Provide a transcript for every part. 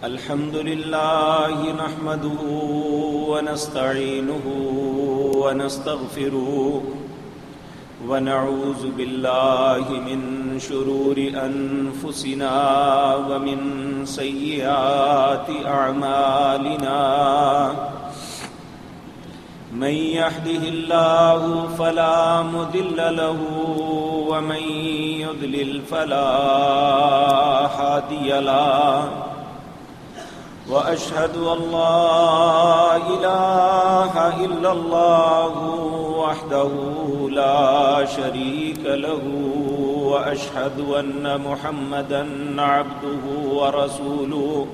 الحمد لله نحمده ونستعينه ونستغفره ونعوذ بالله من شرور أنفسنا ومن سيئات أعمالنا من يهده الله فلا مضل له ومن يضلل فلا هادي له وأشهد أن لا إله إلا الله وحده لا شريك له وأشهد أن محمدا عبده ورسوله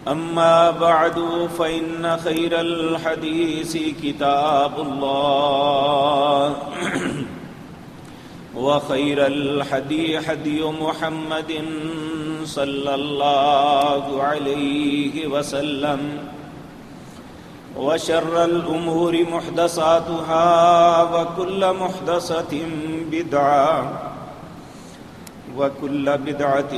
أما بعد فإن خير الحديث كتاب الله وخير الحدي حدي محمد صلى الله عليه وسلم وشر الأمور محدثاتها وكل محدثة بدعة وكل بدعة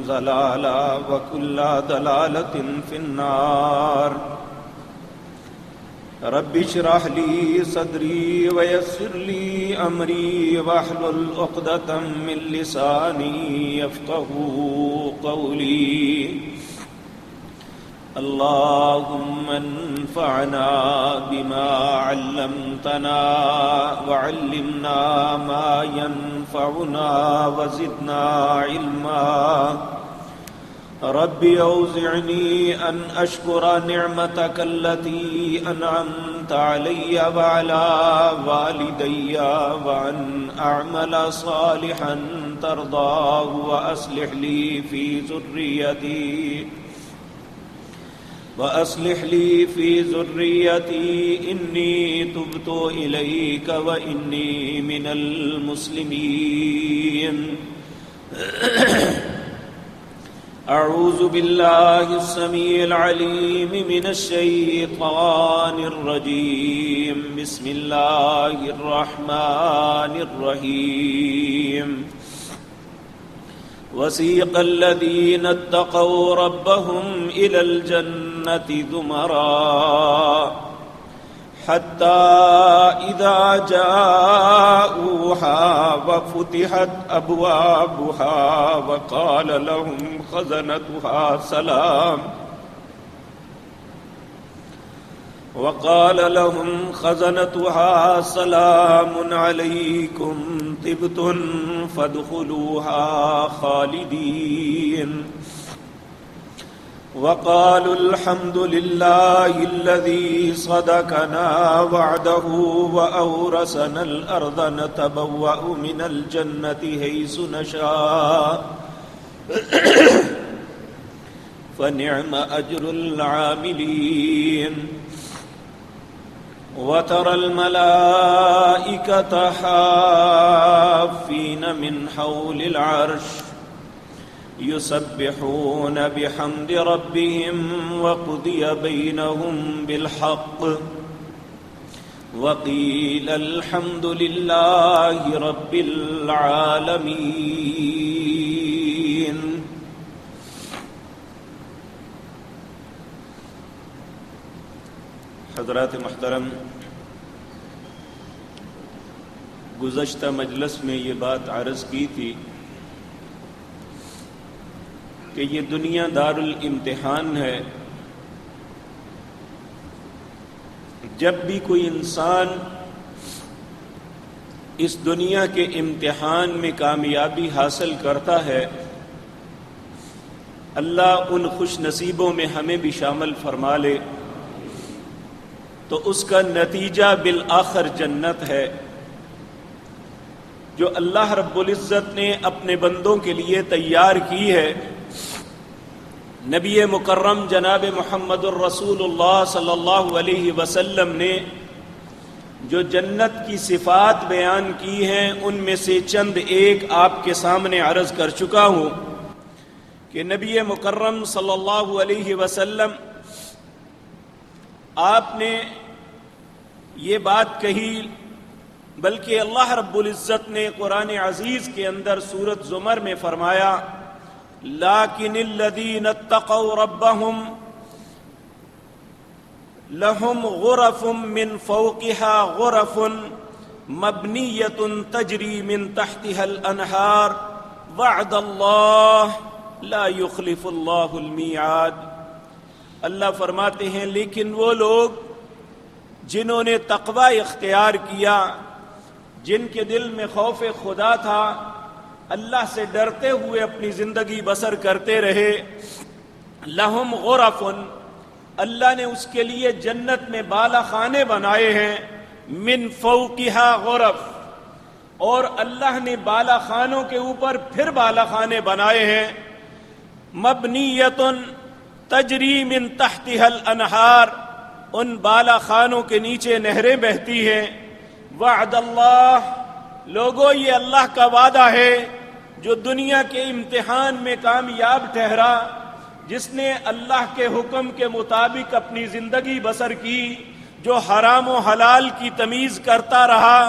ضلالة وكل ضلالة في النار رب اشرح لي صدري ويسر لي أمري واحلل عقدة من لساني يفقهوا قولي اللهم انفعنا بما علمتنا وعلمنا ما ينفعنا وزدنا علما رب أوزعني أن أشكر نعمتك التي أنعمت علي وعلى والدي وأن أعمل صالحا ترضاه وأصلح لي في ذريتي إني تبت إليك وإني من المسلمين أعوذ بالله السميع العليم من الشيطان الرجيم بسم الله الرحمن الرحيم وسيق الذين اتقوا ربهم إلى الجنة زمرا حتى إذا جاءوها وفتحت أبوابها وقال لهم خزنتها سلام عليكم طبتم فادخلوها خالدين وقالوا الحمد لله الذي صدقنا وعده وأورثنا الأرض نتبوأ من الجنة حيث نشاء فنعم أجر العاملين وترى الملائكة حافين من حول العرش يسبحون بحمد ربهم وقضي بينهم بالحق وقيل الحمد لله رب العالمين. حضرات محترم، گزشتہ مجلس میں یہ بات عرض کی تھی کہ یہ دنیا دار الامتحان ہے. جب بھی کوئی انسان اس دنیا کے امتحان میں کامیابی حاصل کرتا ہے، اللہ ان خوش نصیبوں میں ہمیں بھی شامل فرما لے، تو اس کا نتیجہ بالآخر جنت ہے جو اللہ رب العزت نے اپنے بندوں کے لیے تیار کی ہے. نبی مکرم جناب محمد الرسول اللہ صلی اللہ علیہ وسلم نے جو جنت کی صفات بیان کی ہیں ان میں سے چند ایک آپ کے سامنے عرض کر چکا ہوں کہ نبی مکرم صلی اللہ علیہ وسلم آپ نے یہ بات کہی، بلکہ اللہ رب العزت نے قرآن عزیز کے اندر سورۃ زمر میں فرمایا لیکن الذین اتقوا ربهم لهم غرف من فوقها غرف مبنیۃ تجری من تحتها الانہار وعد اللہ لا یخلف اللہ المیعاد۔ اللہ فرماتے ہیں لیکن وہ لوگ جنہوں نے تقوی اختیار کیا، جن کے دل میں خوف خدا تھا، اللہ سے ڈرتے ہوئے اپنی زندگی بسر کرتے رہے، لہم غرف، اللہ نے اس کے لیے جنت میں بالا خانے بنائے ہیں، من فوقہا غرف، اور اللہ نے بالا خانوں کے اوپر پھر بالا خانے بنائے ہیں، مبنیۃ تجری من تحتها الانہار، ان بالا خانوں کے نیچے نہریں بہتی ہیں، وعد اللہ، لوگوں یہ اللہ کا وعدہ ہے جو دنیا کے امتحان میں کامیاب ٹھہرا، جس نے اللہ کے حکم کے مطابق اپنی زندگی بسر کی، جو حرام و حلال کی تمیز کرتا رہا،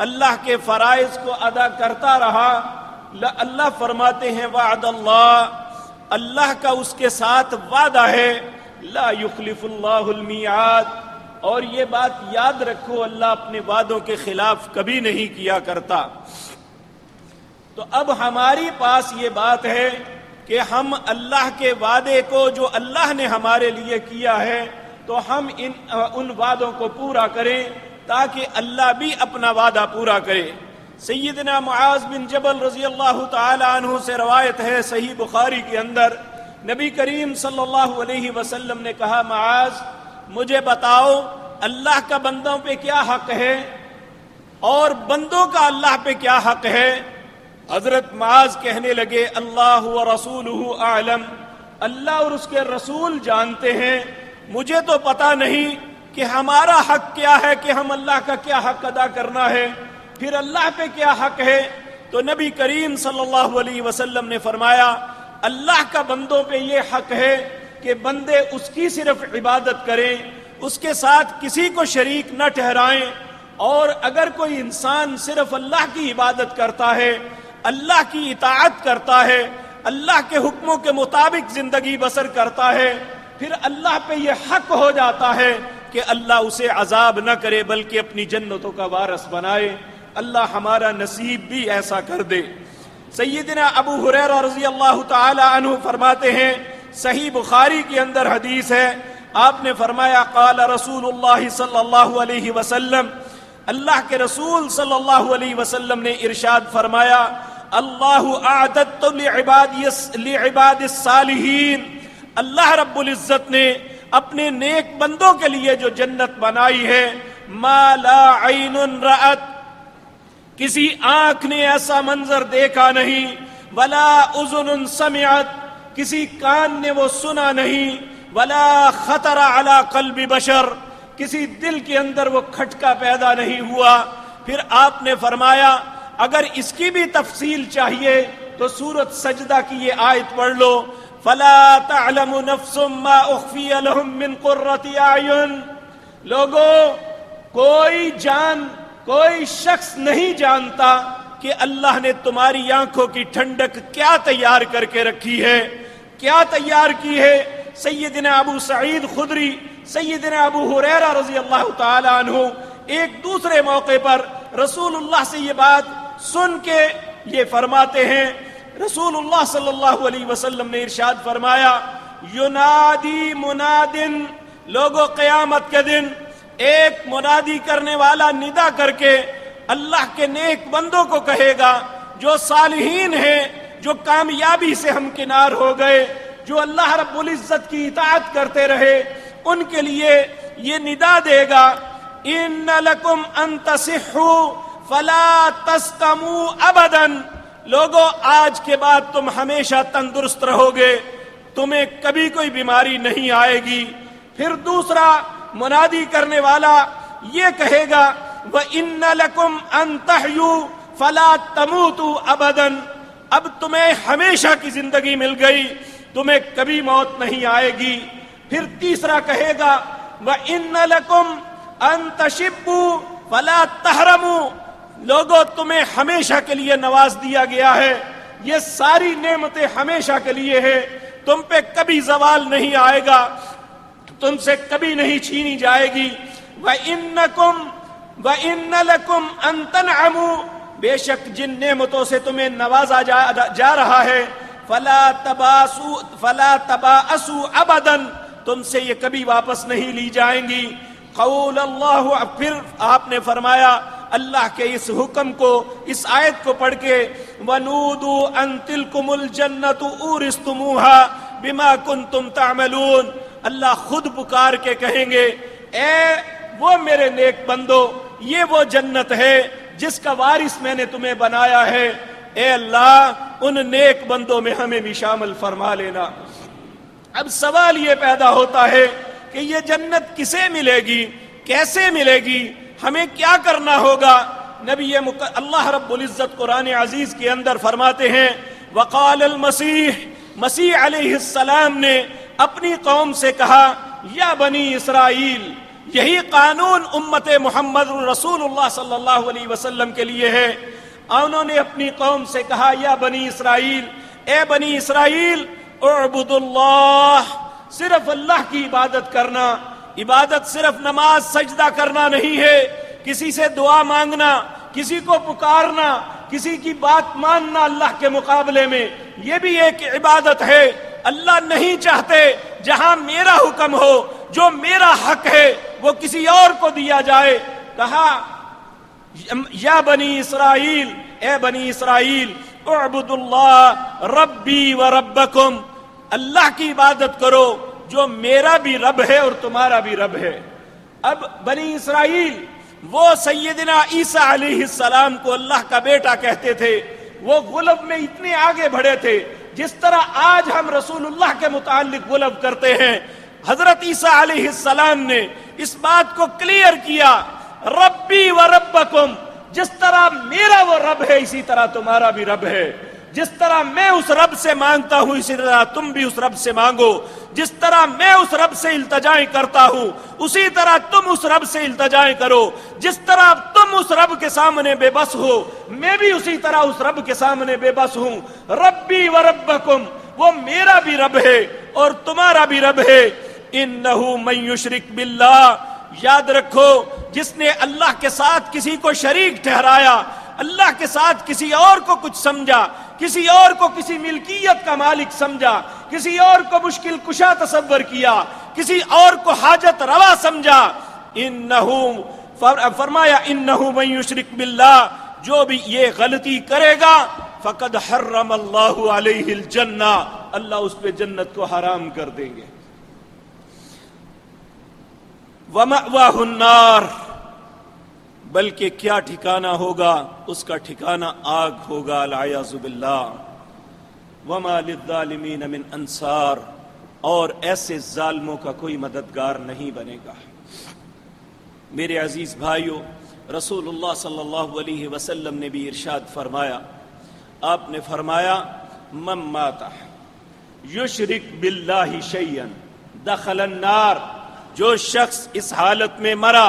اللہ کے فرائض کو ادا کرتا رہا، اللہ فرماتے ہیں وعد اللہ، اللہ کا اس کے ساتھ وعدہ ہے، لا یخلف اللہ المیعاد، اور یہ بات یاد رکھو اللہ اپنے وعدوں کے خلاف کبھی نہیں کیا کرتا۔ تو اب ہماری پاس یہ بات ہے کہ ہم اللہ کے وعدے کو جو اللہ نے ہمارے لیے کیا ہے تو ہم ان وعدوں کو پورا کریں تاکہ اللہ بھی اپنا وعدہ پورا کرے۔ سیدنا معاذ بن جبل رضی اللہ تعالی عنہ سے روایت ہے صحیح بخاری کے اندر، نبی کریم صلی اللہ علیہ وسلم نے کہا معاذ مجھے بتاؤ اللہ کا بندوں پہ کیا حق ہے اور بندوں کا اللہ پہ کیا حق ہے؟ حضرت معاذ کہنے لگے اللہ ورسولہ اعلم، اللہ اور اس کے رسول جانتے ہیں، مجھے تو پتہ نہیں کہ ہمارا حق کیا ہے کہ ہم اللہ کا کیا حق ادا کرنا ہے، پھر اللہ پہ کیا حق ہے؟ تو نبی کریم صلی اللہ علیہ وسلم نے فرمایا اللہ کا بندوں پہ یہ حق ہے کہ بندے اس کی صرف عبادت کریں، اس کے ساتھ کسی کو شریک نہ ٹھہرائیں، اور اگر کوئی انسان صرف اللہ کی عبادت کرتا ہے، اللہ کی اطاعت کرتا ہے، اللہ کے حکموں کے مطابق زندگی بسر کرتا ہے، پھر اللہ پہ یہ حق ہو جاتا ہے کہ اللہ اسے عذاب نہ کرے بلکہ اپنی جنتوں کا وارث بنائے۔ اللہ ہمارا نصیب بھی ایسا کر دے۔ سیدنا ابو ہریرہ رضی اللہ تعالی عنہ فرماتے ہیں، صحیح بخاری کے اندر حدیث ہے، آپ نے فرمایا قال رسول اللہ صلی اللہ علیہ وسلم، اللہ کے رسول صلی اللہ علیہ وسلم نے ارشاد فرمایا اللہ اعددت لعباد الصالحین، اللہ رب العزت نے اپنے نیک بندوں کے لیے جو جنت بنائی ہے، ما لا عین رأت، کسی آنکھ نے ایسا منظر دیکھا نہیں، ولا اذن سمعت، کسی کان نے وہ سنا نہیں، ولا خطر علی قلب بشر، کسی دل کے اندر وہ کھٹکا پیدا نہیں ہوا۔ پھر آپ نے فرمایا اگر اس کی بھی تفصیل چاہیے تو سورۃ سجدہ کی یہ آیت پڑھ لو، فلا تعلم نفس ما اخفی لهم من قرۃ اعین، لوگوں کوئی جان، کوئی شخص نہیں جانتا کہ اللہ نے تمہاری آنکھوں کی ٹھنڈک کیا تیار کر کے رکھی ہے، کیا تیار کی ہے۔ سیدنا ابو سعید خدری، سیدنا ابو ہریرہ رضی اللہ تعالی عنہ ایک دوسرے موقع پر رسول اللہ سے یہ بات سن کے یہ فرماتے ہیں، رسول اللہ صلی اللہ علیہ وسلم نے ارشاد فرمایا ینادی منادن، لوگوں قیامت کے دن ایک منادی کرنے والا ندا کر کے اللہ کے نیک بندوں کو کہے گا جو صالحین ہیں، جو کامیابی سے ہمکنار ہو گئے، جو اللہ رب العزت کی اطاعت کرتے رہے، ان کے لیے یہ ندا دے گا ان لکم ان تصحوا فلا تسقموا ابدا، لوگوں آج کے بعد تم ہمیشہ تندرست رہو گے، تمہیں کبھی کوئی بیماری نہیں آئے گی۔ پھر دوسرا منادی کرنے والا یہ کہے گا وَإِنَّ لَكُمْ أَن تَحْيُوا فَلَا تَمُوتُوا أَبَدًا، اب تمہیں ہمیشہ کی زندگی مل گئی، تمہیں کبھی موت نہیں آئے گی۔ پھر تیسرا کہے گا وَإِنَّ لَكُمْ أَن تَشِبُّوا فَلَا تَحْرَمُوا، لوگوں تمہیں ہمیشہ کے لیے نواز دیا گیا ہے، یہ ساری نعمتیں ہمیشہ کے لیے ہے، تم پہ کبھی زوال نہیں آئے گا، تم سے کبھی نہیں چھینی جائے گی۔ وَإِنَّ لَكُمْ أَن تَنْعَمُوا، بے شک جن نعمتوں سے تمہیں نوازا جا رہا ہے، فَلَا تَبَاسُوا أَبَدًا، تم سے یہ کبھی واپس نہیں لی جائیں گی۔ قول اللہ، پھر آپ نے فرمایا اللہ کے اس حکم کو، اس آیت کو پڑھ کے، وَنُودُوا أَن تِلْكُمُ الْجَنَّةُ أُورِثْتُمُوهَا بِمَا كُنْتُمْ تَعْمَلُونَ، اللہ خود پکار کے کہیں گے اے وہ میرے نیک بندو، یہ وہ جنت ہے جس کا وارث میں نے تمہیں بنایا ہے، اے اللہ ان نیک بندوں میں ہمیں بھی شامل فرما لینا۔ اب سوال یہ پیدا ہوتا ہے کہ یہ جنت کسے ملے گی، کیسے ملے گی، ہمیں کیا کرنا ہوگا؟ اللہ رب العزت قرآن عزیز کے اندر فرماتے ہیں وقال المسیح، مسیح علیہ السلام نے اپنی قوم سے کہا یا بنی اسرائیل، یہی قانون امت محمد رسول اللہ صلی اللہ علیہ وسلم کے لیے ہے۔ انہوں نے اپنی قوم سے کہا یا بنی اسرائیل، اے بنی اسرائیل اعبدوا اللہ، صرف اللہ کی عبادت کرنا، عبادت صرف نماز سجدہ کرنا نہیں ہے، کسی سے دعا مانگنا، کسی کو پکارنا، کسی کی بات ماننا اللہ کے مقابلے میں، یہ بھی ایک عبادت ہے۔ اللہ نہیں چاہتے جہاں میرا حکم ہو، جو میرا حق ہے وہ کسی اور کو دیا جائے۔ کہا یا بنی اسرائیل، اے بنی اسرائیل اعبدوا اللہ ربی و ربکم، اللہ کی عبادت کرو جو میرا بھی رب ہے اور تمہارا بھی رب ہے۔ اب بنی اسرائیل وہ سیدنا عیسیٰ علیہ السلام کو اللہ کا بیٹا کہتے تھے، وہ غلب میں اتنے آگے بڑھے تھے جس طرح آج ہم رسول اللہ کے متعلق غلب کرتے ہیں۔ حضرت عیسیٰ علیہ السلام نے اس بات کو کلیئر کیا، ربی و ربکم، جس طرح میرا وہ رب ہے اسی طرح تمہارا بھی رب ہے، جس طرح میں اس رب سے مانگتا ہوں اسی طرح تم بھی اس رب سے مانگو، جس طرح میں اس رب سے التجائیں کرتا ہوں اسی طرح تم اس رب سے التجائیں کرو، جس طرح تم اس رب کے سامنے بے بس ہو میں بھی اسی طرح اس رب کے سامنے بے بس ہوں۔ ربی و ربکم، وہ میرا بھی رب ہے اور تمہارا بھی رب ہے۔ انہو من یشرک باللہ، یاد رکھو جس نے اللہ کے ساتھ کسی کو شریک ٹھہرایا، اللہ کے ساتھ کسی اور کو کچھ سمجھا، کسی اور کو کسی ملکیت کا مالک سمجھا، کسی اور کو مشکل کشا تصور کیا، کسی اور کو حاجت روا سمجھا، فرمایا انہو من یشرک باللہ، جو بھی یہ غلطی کرے گا فقد حرم اللہ علیہ الجنہ، اللہ اس پہ جنت کو حرام کر دیں گے۔ وَمَأْوَاهُ النَّارُ، بلکہ کیا ٹھکانہ ہوگا، اس کا ٹھکانہ آگ ہوگا، العیاذ باللہ۔ وَمَا لِلظَّالِمِينَ مِنْ أَنصَارٍ، اور ایسے ظالموں کا کوئی مددگار نہیں بنے گا۔ میرے عزیز بھائیو، رسول اللہ صلی اللہ علیہ وسلم نے بھی ارشاد فرمایا، آپ نے فرمایا من مات یشرک باللہ شیئا دخل النار، جو شخص اس حالت میں مرا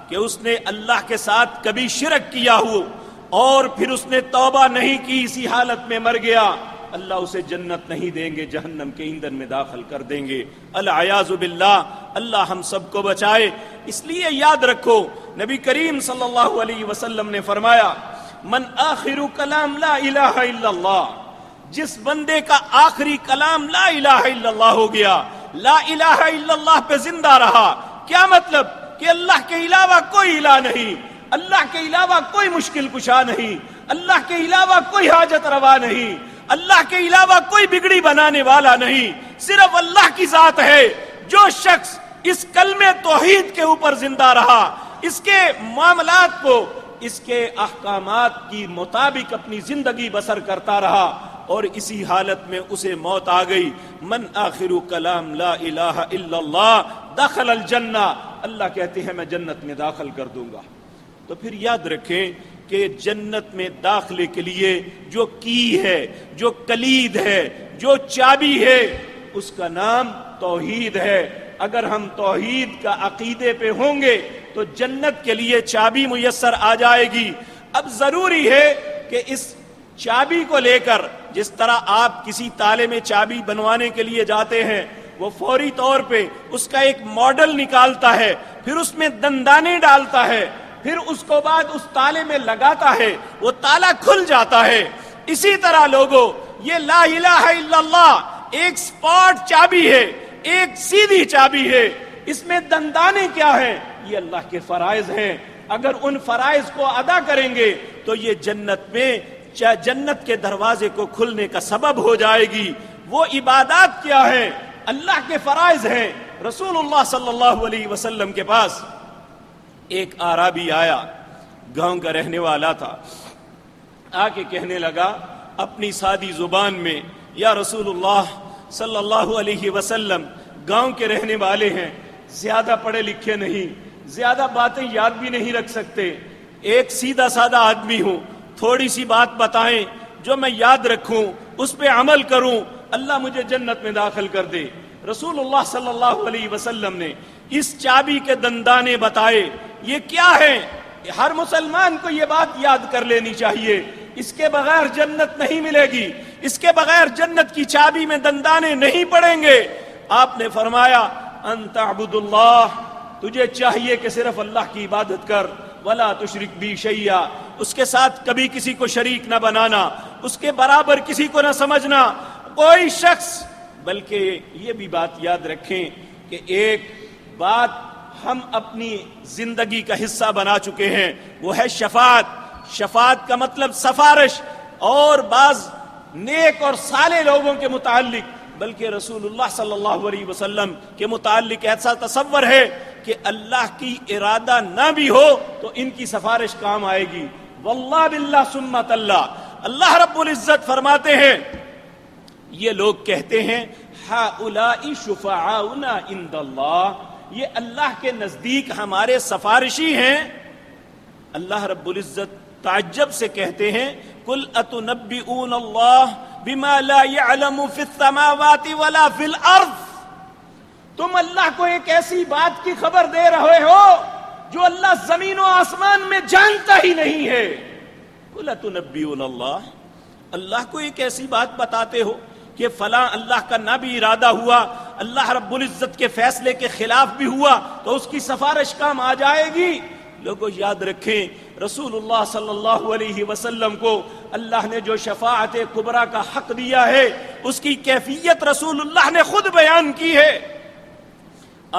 کہ اس نے اللہ کے ساتھ کبھی شرک کیا ہو اور پھر اس نے توبہ نہیں کی، اسی حالت میں مر گیا، اللہ اسے جنت نہیں دیں گے، جہنم کے ایندھن میں داخل کر دیں گے، العیاذ باللہ۔ اللہ ہم سب کو بچائے۔ اس لیے یاد رکھو نبی کریم صلی اللہ علیہ وسلم نے فرمایا من آخر کلام لا الہ الا اللہ، جس بندے کا آخری کلام لا الہ الا اللہ ہو گیا، لا الہ الا اللہ پہ زندہ رہا، کیا مطلب کہ اللہ کے علاوہ کوئی الہ نہیں، اللہ کے علاوہ کوئی مشکل کشا نہیں، اللہ کے علاوہ کوئی حاجت روا نہیں، اللہ کے علاوہ کوئی بگڑی بنانے والا نہیں، صرف اللہ کی ذات ہے۔ جو شخص اس کلمے توحید کے اوپر زندہ رہا، اس کے معاملات کو اس کے احکامات کی مطابق اپنی زندگی بسر کرتا رہا اور اسی حالت میں اسے موت آ گئی، من آخر کلام لا الہ الا اللہ دخل الجنہ، اللہ کہتے ہیں میں جنت میں داخل کر دوں گا۔ تو پھر یاد رکھیں کہ جنت میں داخلے کے لیے جو کی ہے، جو کلید ہے، جو چابی ہے، اس کا نام توحید ہے۔ اگر ہم توحید کا عقیدے پہ ہوں گے تو جنت کے لیے چابی میسر آ جائے گی۔ اب ضروری ہے کہ اس چابی کو لے کر، جس طرح آپ کسی تالے میں چابی بنوانے کے لیے جاتے ہیں، وہ فوری طور پہ اس کا ایک ماڈل نکالتا ہے، پھر اس میں دندانے ڈالتا ہے، پھر اس کو بعد اس تالے میں لگاتا ہے، وہ تالا کھل جاتا ہے۔ اسی طرح لوگوں، یہ لا الہ الا اللہ ایک سپاٹ چابی ہے، ایک سیدھی چابی ہے، اس میں دندانے کیا ہیں؟ یہ اللہ کے فرائض ہیں۔ اگر ان فرائض کو ادا کریں گے تو یہ جنت کے دروازے کو کھلنے کا سبب ہو جائے گی۔ وہ عبادات کیا ہے؟ اللہ کے فرائض ہیں۔ رسول اللہ صلی اللہ علیہ وسلم کے پاس ایک اعرابی آیا، گاؤں کا رہنے والا تھا، آ کے کہنے لگا اپنی سادی زبان میں، یا رسول اللہ صلی اللہ علیہ وسلم، گاؤں کے رہنے والے ہیں، زیادہ پڑھے لکھے نہیں، زیادہ باتیں یاد بھی نہیں رکھ سکتے، ایک سیدھا سادہ آدمی ہوں، تھوڑی سی بات بتائیں جو میں یاد رکھوں، اس پہ عمل کروں، اللہ مجھے جنت میں داخل کر دے۔ رسول اللہ صلی اللہ علیہ وسلم نے اس چابی کے دندانے بتائے۔ یہ کیا ہے؟ ہر مسلمان کو یہ بات یاد کر لینی چاہیے، اس کے بغیر جنت نہیں ملے گی، اس کے بغیر جنت کی چابی میں دندانے نہیں پڑیں گے۔ آپ نے فرمایا ان تعبد اللہ، تجھے چاہیے کہ صرف اللہ کی عبادت کر، ولا تشرک بی شیئا، اس کے ساتھ کبھی کسی کو شریک نہ بنانا، اس کے برابر کسی کو نہ سمجھنا، کوئی شخص۔ بلکہ یہ بھی بات یاد رکھیں کہ ایک بات ہم اپنی زندگی کا حصہ بنا چکے ہیں، وہ ہے شفاعت۔ شفاعت کا مطلب سفارش، اور بعض نیک اور صالح لوگوں کے متعلق، بلکہ رسول اللہ صلی اللہ علیہ وسلم کے متعلق ایسا تصور ہے کہ اللہ کی ارادہ نہ بھی ہو تو ان کی سفارش کام آئے گی۔ واللہ باللہ سمت اللہ، اللہ رب العزت فرماتے ہیں، یہ لوگ کہتے ہیں ہؤلاء شفعاؤنا عند اللہ، یہ اللہ کے نزدیک ہمارے سفارشی ہیں۔ اللہ رب العزت تعجب سے کہتے ہیں قل اتنبئون اللہ بما لا يعلم في السماوات ولا في الارض، تم اللہ کو ایک ایسی بات کی خبر دے رہے ہو جو اللہ زمین و آسمان میں جانتا ہی نہیں ہے۔ قل اتنبئون اللہ، اللہ کو ایک ایسی بات بتاتے ہو کہ فلاں اللہ کا نہ بھی ارادہ ہوا، اللہ رب العزت کے فیصلے کے خلاف بھی ہوا تو اس کی سفارش کام آ جائے گی۔ لوگوں یاد رکھیں، رسول اللہ صلی اللہ علیہ وسلم کو اللہ نے جو شفاعت کبریٰ کا حق دیا ہے، اس کی کیفیت رسول اللہ نے خود بیان کی ہے۔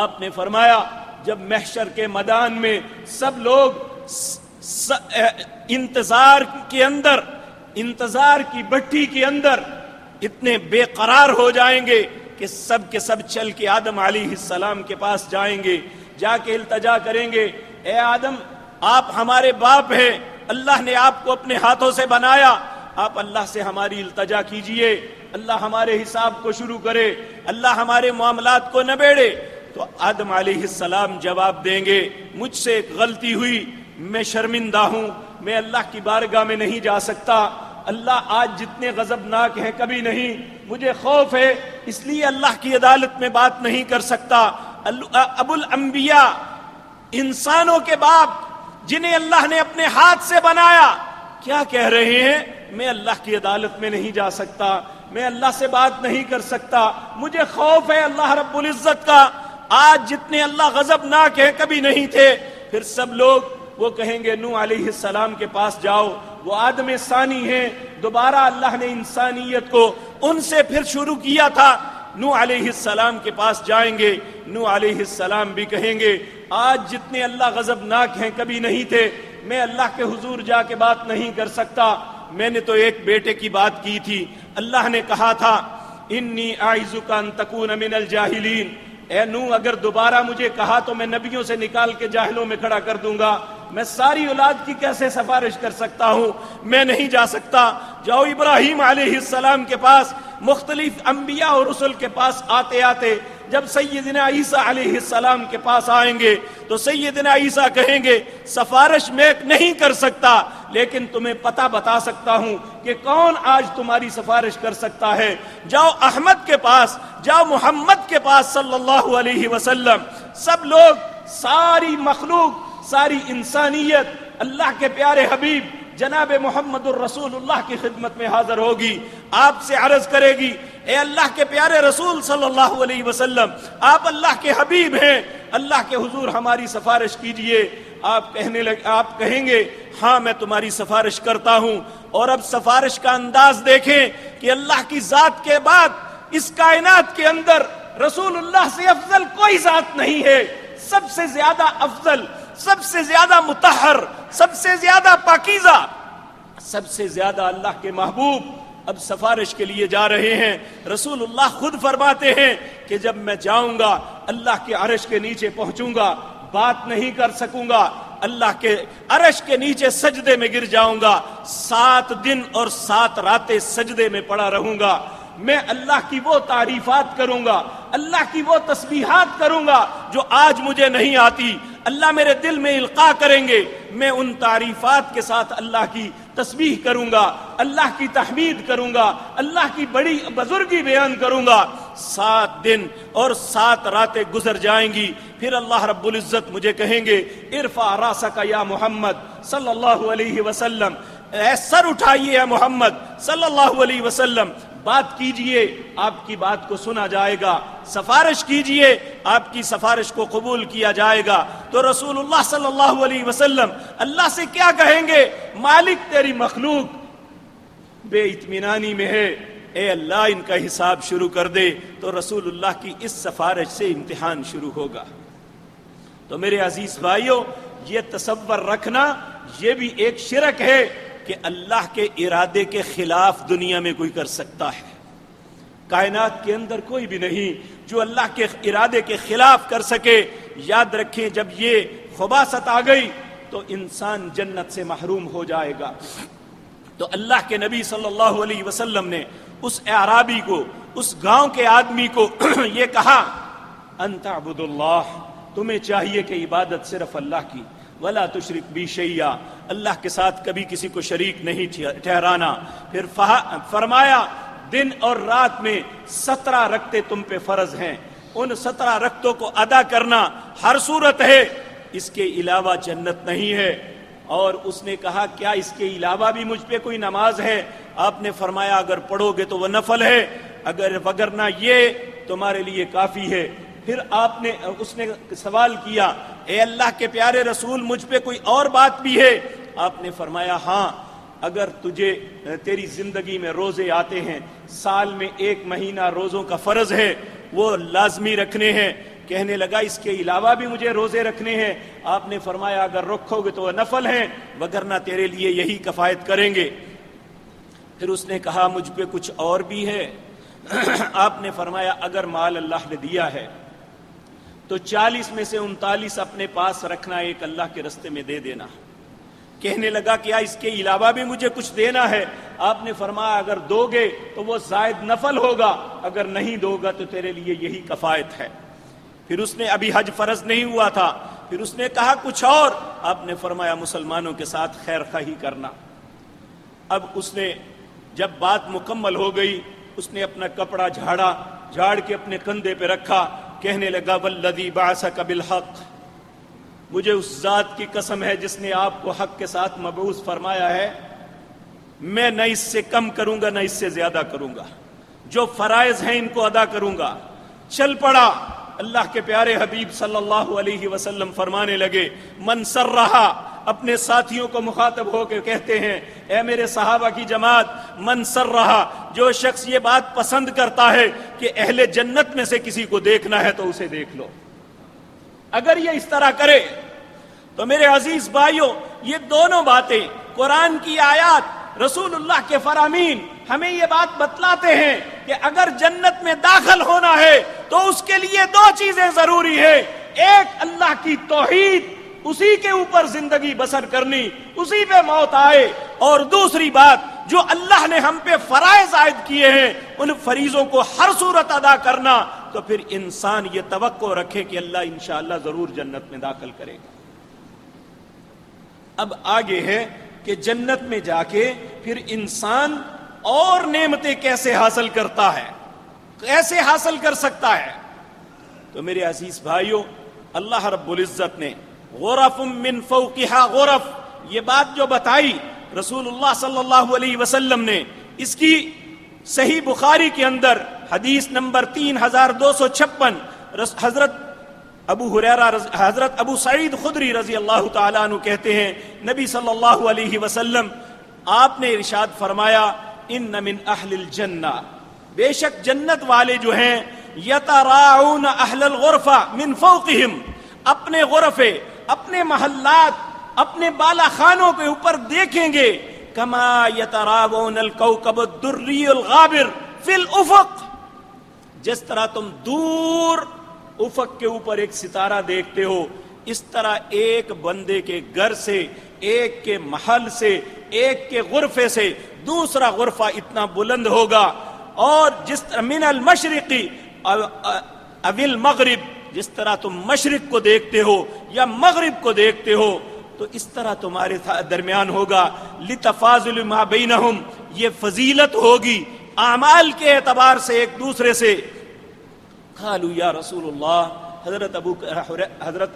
آپ نے فرمایا جب محشر کے میدان میں سب لوگ انتظار کی بھٹی کے اندر اتنے بے قرار ہو جائیں گے کہ سب کے سب چل کے آدم علیہ السلام کے پاس جائیں گے، جا کے التجا کریں گے، اے آدم آپ ہمارے باپ ہیں، اللہ نے آپ کو اپنے ہاتھوں سے بنایا، آپ اللہ سے ہماری التجا کیجئے، اللہ ہمارے حساب کو شروع کرے، اللہ ہمارے معاملات کو نبیڑے۔ تو آدم علیہ السلام جواب دیں گے مجھ سے ایک غلطی ہوئی، میں شرمندہ ہوں، میں اللہ کی بارگاہ میں نہیں جا سکتا، اللہ آج جتنے غضبناک ہیں کبھی نہیں، مجھے خوف ہے اس لیے اللہ کی عدالت میں بات نہیں کر سکتا۔ ابو الانبیاء، انسانوں کے باپ جنہیں اللہ نے اپنے ہاتھ سے بنایا، کیا کہہ رہے ہیں؟ میں اللہ کی عدالت میں نہیں جا سکتا، میں اللہ سے بات نہیں کر سکتا، مجھے خوف ہے اللہ رب العزت کا، آج جتنے اللہ غضبناک ہیں کبھی نہیں تھے۔ پھر سب لوگ وہ کہیں گے نوح علیہ السلام کے پاس جاؤ، وہ آدم ثانی ہیں، دوبارہ اللہ نے انسانیت کو ان سے پھر شروع کیا تھا، نوح علیہ السلام کے پاس جائیں گے، نوح علیہ السلام بھی کہیں گے آج جتنے اللہ غضبناک ہیں کبھی نہیں تھے، میں اللہ کے حضور جا کے بات نہیں کر سکتا، میں نے تو ایک بیٹے کی بات کی تھی، اللہ نے کہا تھا انی اعوذک ان تکون من الجاہلین، اے نوح اگر دوبارہ مجھے کہا تو میں نبیوں سے نکال کے جاہلوں میں کھڑا کر دوں گا، میں ساری اولاد کی کیسے سفارش کر سکتا ہوں، میں نہیں جا سکتا۔ جاؤ ابراہیم علیہ السلام کے پاس، مختلف انبیاء اور رسل کے پاس آتے آتے جب سیدنا عیسیٰ علیہ السلام کے پاس آئیں گے تو سیدنا عیسیٰ کہیں گے سفارش میں نہیں کر سکتا، لیکن تمہیں پتہ بتا سکتا ہوں کہ کون آج تمہاری سفارش کر سکتا ہے۔ جاؤ احمد کے پاس، جاؤ محمد کے پاس صلی اللہ علیہ وسلم، سب لوگ، ساری مخلوق، ساری انسانیت اللہ کے پیارے حبیب جناب محمد الرسول اللہ کی خدمت میں حاضر ہوگی، آپ سے عرض کرے گی اے اللہ کے پیارے رسول صلی اللہ علیہ وسلم، آپ اللہ کے حبیب ہیں، اللہ کے حضور ہماری سفارش کیجئے۔ آپ کہیں گے ہاں میں تمہاری سفارش کرتا ہوں۔ اور اب سفارش کا انداز دیکھیں کہ اللہ کی ذات کے بعد اس کائنات کے اندر رسول اللہ سے افضل کوئی ذات نہیں ہے۔ سب سے زیادہ افضل، سب سے زیادہ مطہر، سب سے زیادہ پاکیزہ، سب سے زیادہ اللہ کے محبوب اب سفارش کے لیے جا رہے ہیں۔ رسول اللہ خود فرماتے ہیں کہ جب میں جاؤں گا اللہ کے عرش کے نیچے پہنچوں گا، بات نہیں کر سکوں گا، اللہ کے عرش کے نیچے سجدے میں گر جاؤں گا، 7 دن اور 7 راتیں سجدے میں پڑا رہوں گا۔ میں اللہ کی وہ تعریفات کروں گا، اللہ کی وہ تسبیحات کروں گا جو آج مجھے نہیں آتی، اللہ میرے دل میں القاء کریں گے، میں ان تعریفات کے ساتھ اللہ کی تسبیح کروں گا، اللہ کی تحمید کروں گا، اللہ کی بڑی بزرگی بیان کروں گا۔ 7 دن اور 7 راتیں گزر جائیں گی، پھر اللہ رب العزت مجھے کہیں گے ارفع راسک یا محمد صلی اللہ علیہ وسلم، اے سر اٹھائیے اے محمد صلی اللہ علیہ وسلم، بات کیجئے، آپ کی بات کو سنا جائے گا، سفارش کیجئے، آپ کی سفارش کو قبول کیا جائے گا۔ تو رسول اللہ صلی اللہ علیہ وسلم اللہ سے کیا کہیں گے؟ مالک تیری مخلوق بے اطمینانی میں ہے، اے اللہ ان کا حساب شروع کر دے۔ تو رسول اللہ کی اس سفارش سے امتحان شروع ہوگا۔ تو میرے عزیز بھائیوں، یہ تصور رکھنا یہ بھی ایک شرک ہے کہ اللہ کے ارادے کے خلاف دنیا میں کوئی کر سکتا ہے۔ کائنات کے اندر کوئی بھی نہیں جو اللہ کے ارادے کے خلاف کر سکے۔ یاد رکھیں جب یہ خباثت آ گئی تو انسان جنت سے محروم ہو جائے گا۔ تو اللہ کے نبی صلی اللہ علیہ وسلم نے اس اعرابی کو، اس گاؤں کے آدمی کو یہ کہا انت عبد اللہ، تمہیں چاہیے کہ عبادت صرف اللہ کی، ولا تشرک بی شیئا، اللہ کے ساتھ کبھی کسی کو شریک نہیں ٹھہرانا۔ پھر فرمایا دن اور رات میں 17 رکعتیں تم پہ فرض ہیں، ان 17 رکعتوں کو ادا کرنا ہر صورت ہے، اس کے علاوہ جنت نہیں ہے۔ اور اس نے کہا کیا اس کے علاوہ بھی مجھ پہ کوئی نماز ہے؟ آپ نے فرمایا اگر پڑھو گے تو وہ نفل ہے، وگرنہ یہ تمہارے لیے کافی ہے۔ پھر اس نے سوال کیا اے اللہ کے پیارے رسول مجھ پہ کوئی اور بات بھی ہے؟ آپ نے فرمایا ہاں، اگر تیری زندگی میں روزے آتے ہیں، سال میں 1 مہینہ روزوں کا فرض ہے، وہ لازمی رکھنے ہیں۔ کہنے لگا اس کے علاوہ بھی مجھے روزے رکھنے ہیں؟ آپ نے فرمایا اگر رکھو گے تو وہ نفل ہیں، وگرنہ تیرے لیے یہی کفایت کریں گے۔ پھر اس نے کہا مجھ پہ کچھ اور بھی ہے؟ آپ نے فرمایا اگر مال اللہ نے دیا ہے تو 40 میں سے 39 اپنے پاس رکھنا، ایک اللہ کے رستے میں دے دینا۔ کہنے لگا کیا اس کے علاوہ بھی مجھے کچھ دینا ہے؟ آپ نے فرمایا اگر دو گے تو وہ زائد نفل ہوگا، اگر نہیں دو گا تو تیرے لیے یہی کفایت ہے۔ پھر اس نے ابھی حج فرض نہیں ہوا تھا، پھر اس نے کہا کچھ اور؟ آپ نے فرمایا مسلمانوں کے ساتھ خیر خواہی کرنا۔ اب اس نے جب بات مکمل ہو گئی، اس نے اپنا کپڑا جھاڑ کے اپنے کندھے پہ رکھا، کہنے لگا والذی بعثک بالحق، مجھے اس ذات کی قسم ہے جس نے آپ کو حق کے ساتھ مبعوث فرمایا ہے، میں نہ اس سے کم کروں گا نہ اس سے زیادہ کروں گا، جو فرائض ہیں ان کو ادا کروں گا۔ چل پڑا۔ اللہ کے پیارے حبیب صلی اللہ علیہ وسلم فرمانے لگے من سرہا، اپنے ساتھیوں کو مخاطب ہو کے کہتے ہیں اے میرے صحابہ کی جماعت، من سرہا، جو شخص یہ بات پسند کرتا ہے کہ اہل جنت میں سے کسی کو دیکھنا ہے تو اسے دیکھ لو۔ اگر یہ اس طرح کرے تو میرے عزیز بھائیوں، یہ دونوں باتیں قرآن کی آیات، رسول اللہ کے فرامین ہمیں یہ بات بتلاتے ہیں کہ اگر جنت میں داخل ہونا ہے تو اس کے لیے 2 چیزیں ضروری ہیں۔ ایک اللہ کی توحید، اسی کے اوپر زندگی بسر کرنی، اسی پہ موت آئے، اور دوسری بات جو اللہ نے ہم پہ فرائض عائد کیے ہیں ان فریضوں کو ہر صورت ادا کرنا۔ تو پھر انسان یہ توقع رکھے کہ اللہ انشاءاللہ ضرور جنت میں داخل کرے گا۔ اب آگے ہے کہ جنت میں جا کے پھر انسان اور نعمتیں کیسے حاصل کرتا ہے، کیسے حاصل کر سکتا ہے؟ تو میرے عزیز بھائیوں، اللہ رب العزت نے غرف من فوقها غرف، یہ بات جو بتائی رسول اللہ صلی اللہ علیہ وسلم نے اس کی صحیح بخاری کے اندر حدیث نمبر 3256 حضرت ابو سعید خدری رضی اللہ تعالیٰ عنہ کہتے ہیں نبی صلی اللہ علیہ وسلم آپ نے ارشاد فرمایا ان من اہل الجنہ، بے شک جنت والے جو ہیں یتراعون اہل الغرفہ من فوقہم، اپنے غرفے، اپنے محلات، اپنے بالا خانوں کے اوپر دیکھیں گے کما یتراعون الکوكب الدری الغابر فی الافق، جس طرح تم دور افق کے اوپر ایک ستارہ دیکھتے ہو، اس طرح ایک بندے کے گھر سے، ایک کے محل سے، ایک کے غرفے سے دوسرا غرفہ اتنا بلند ہوگا، اور جس طرح من المشرقی او المغرب، جس طرح تم مشرق کو دیکھتے ہو یا مغرب کو دیکھتے ہو تو اس طرح تمہارے درمیان ہوگا، لتفاضل ما بینہم، یہ فضیلت ہوگی اعمال کے اعتبار سے ایک دوسرے سے۔ قالوا یا رسول اللہ، حضرت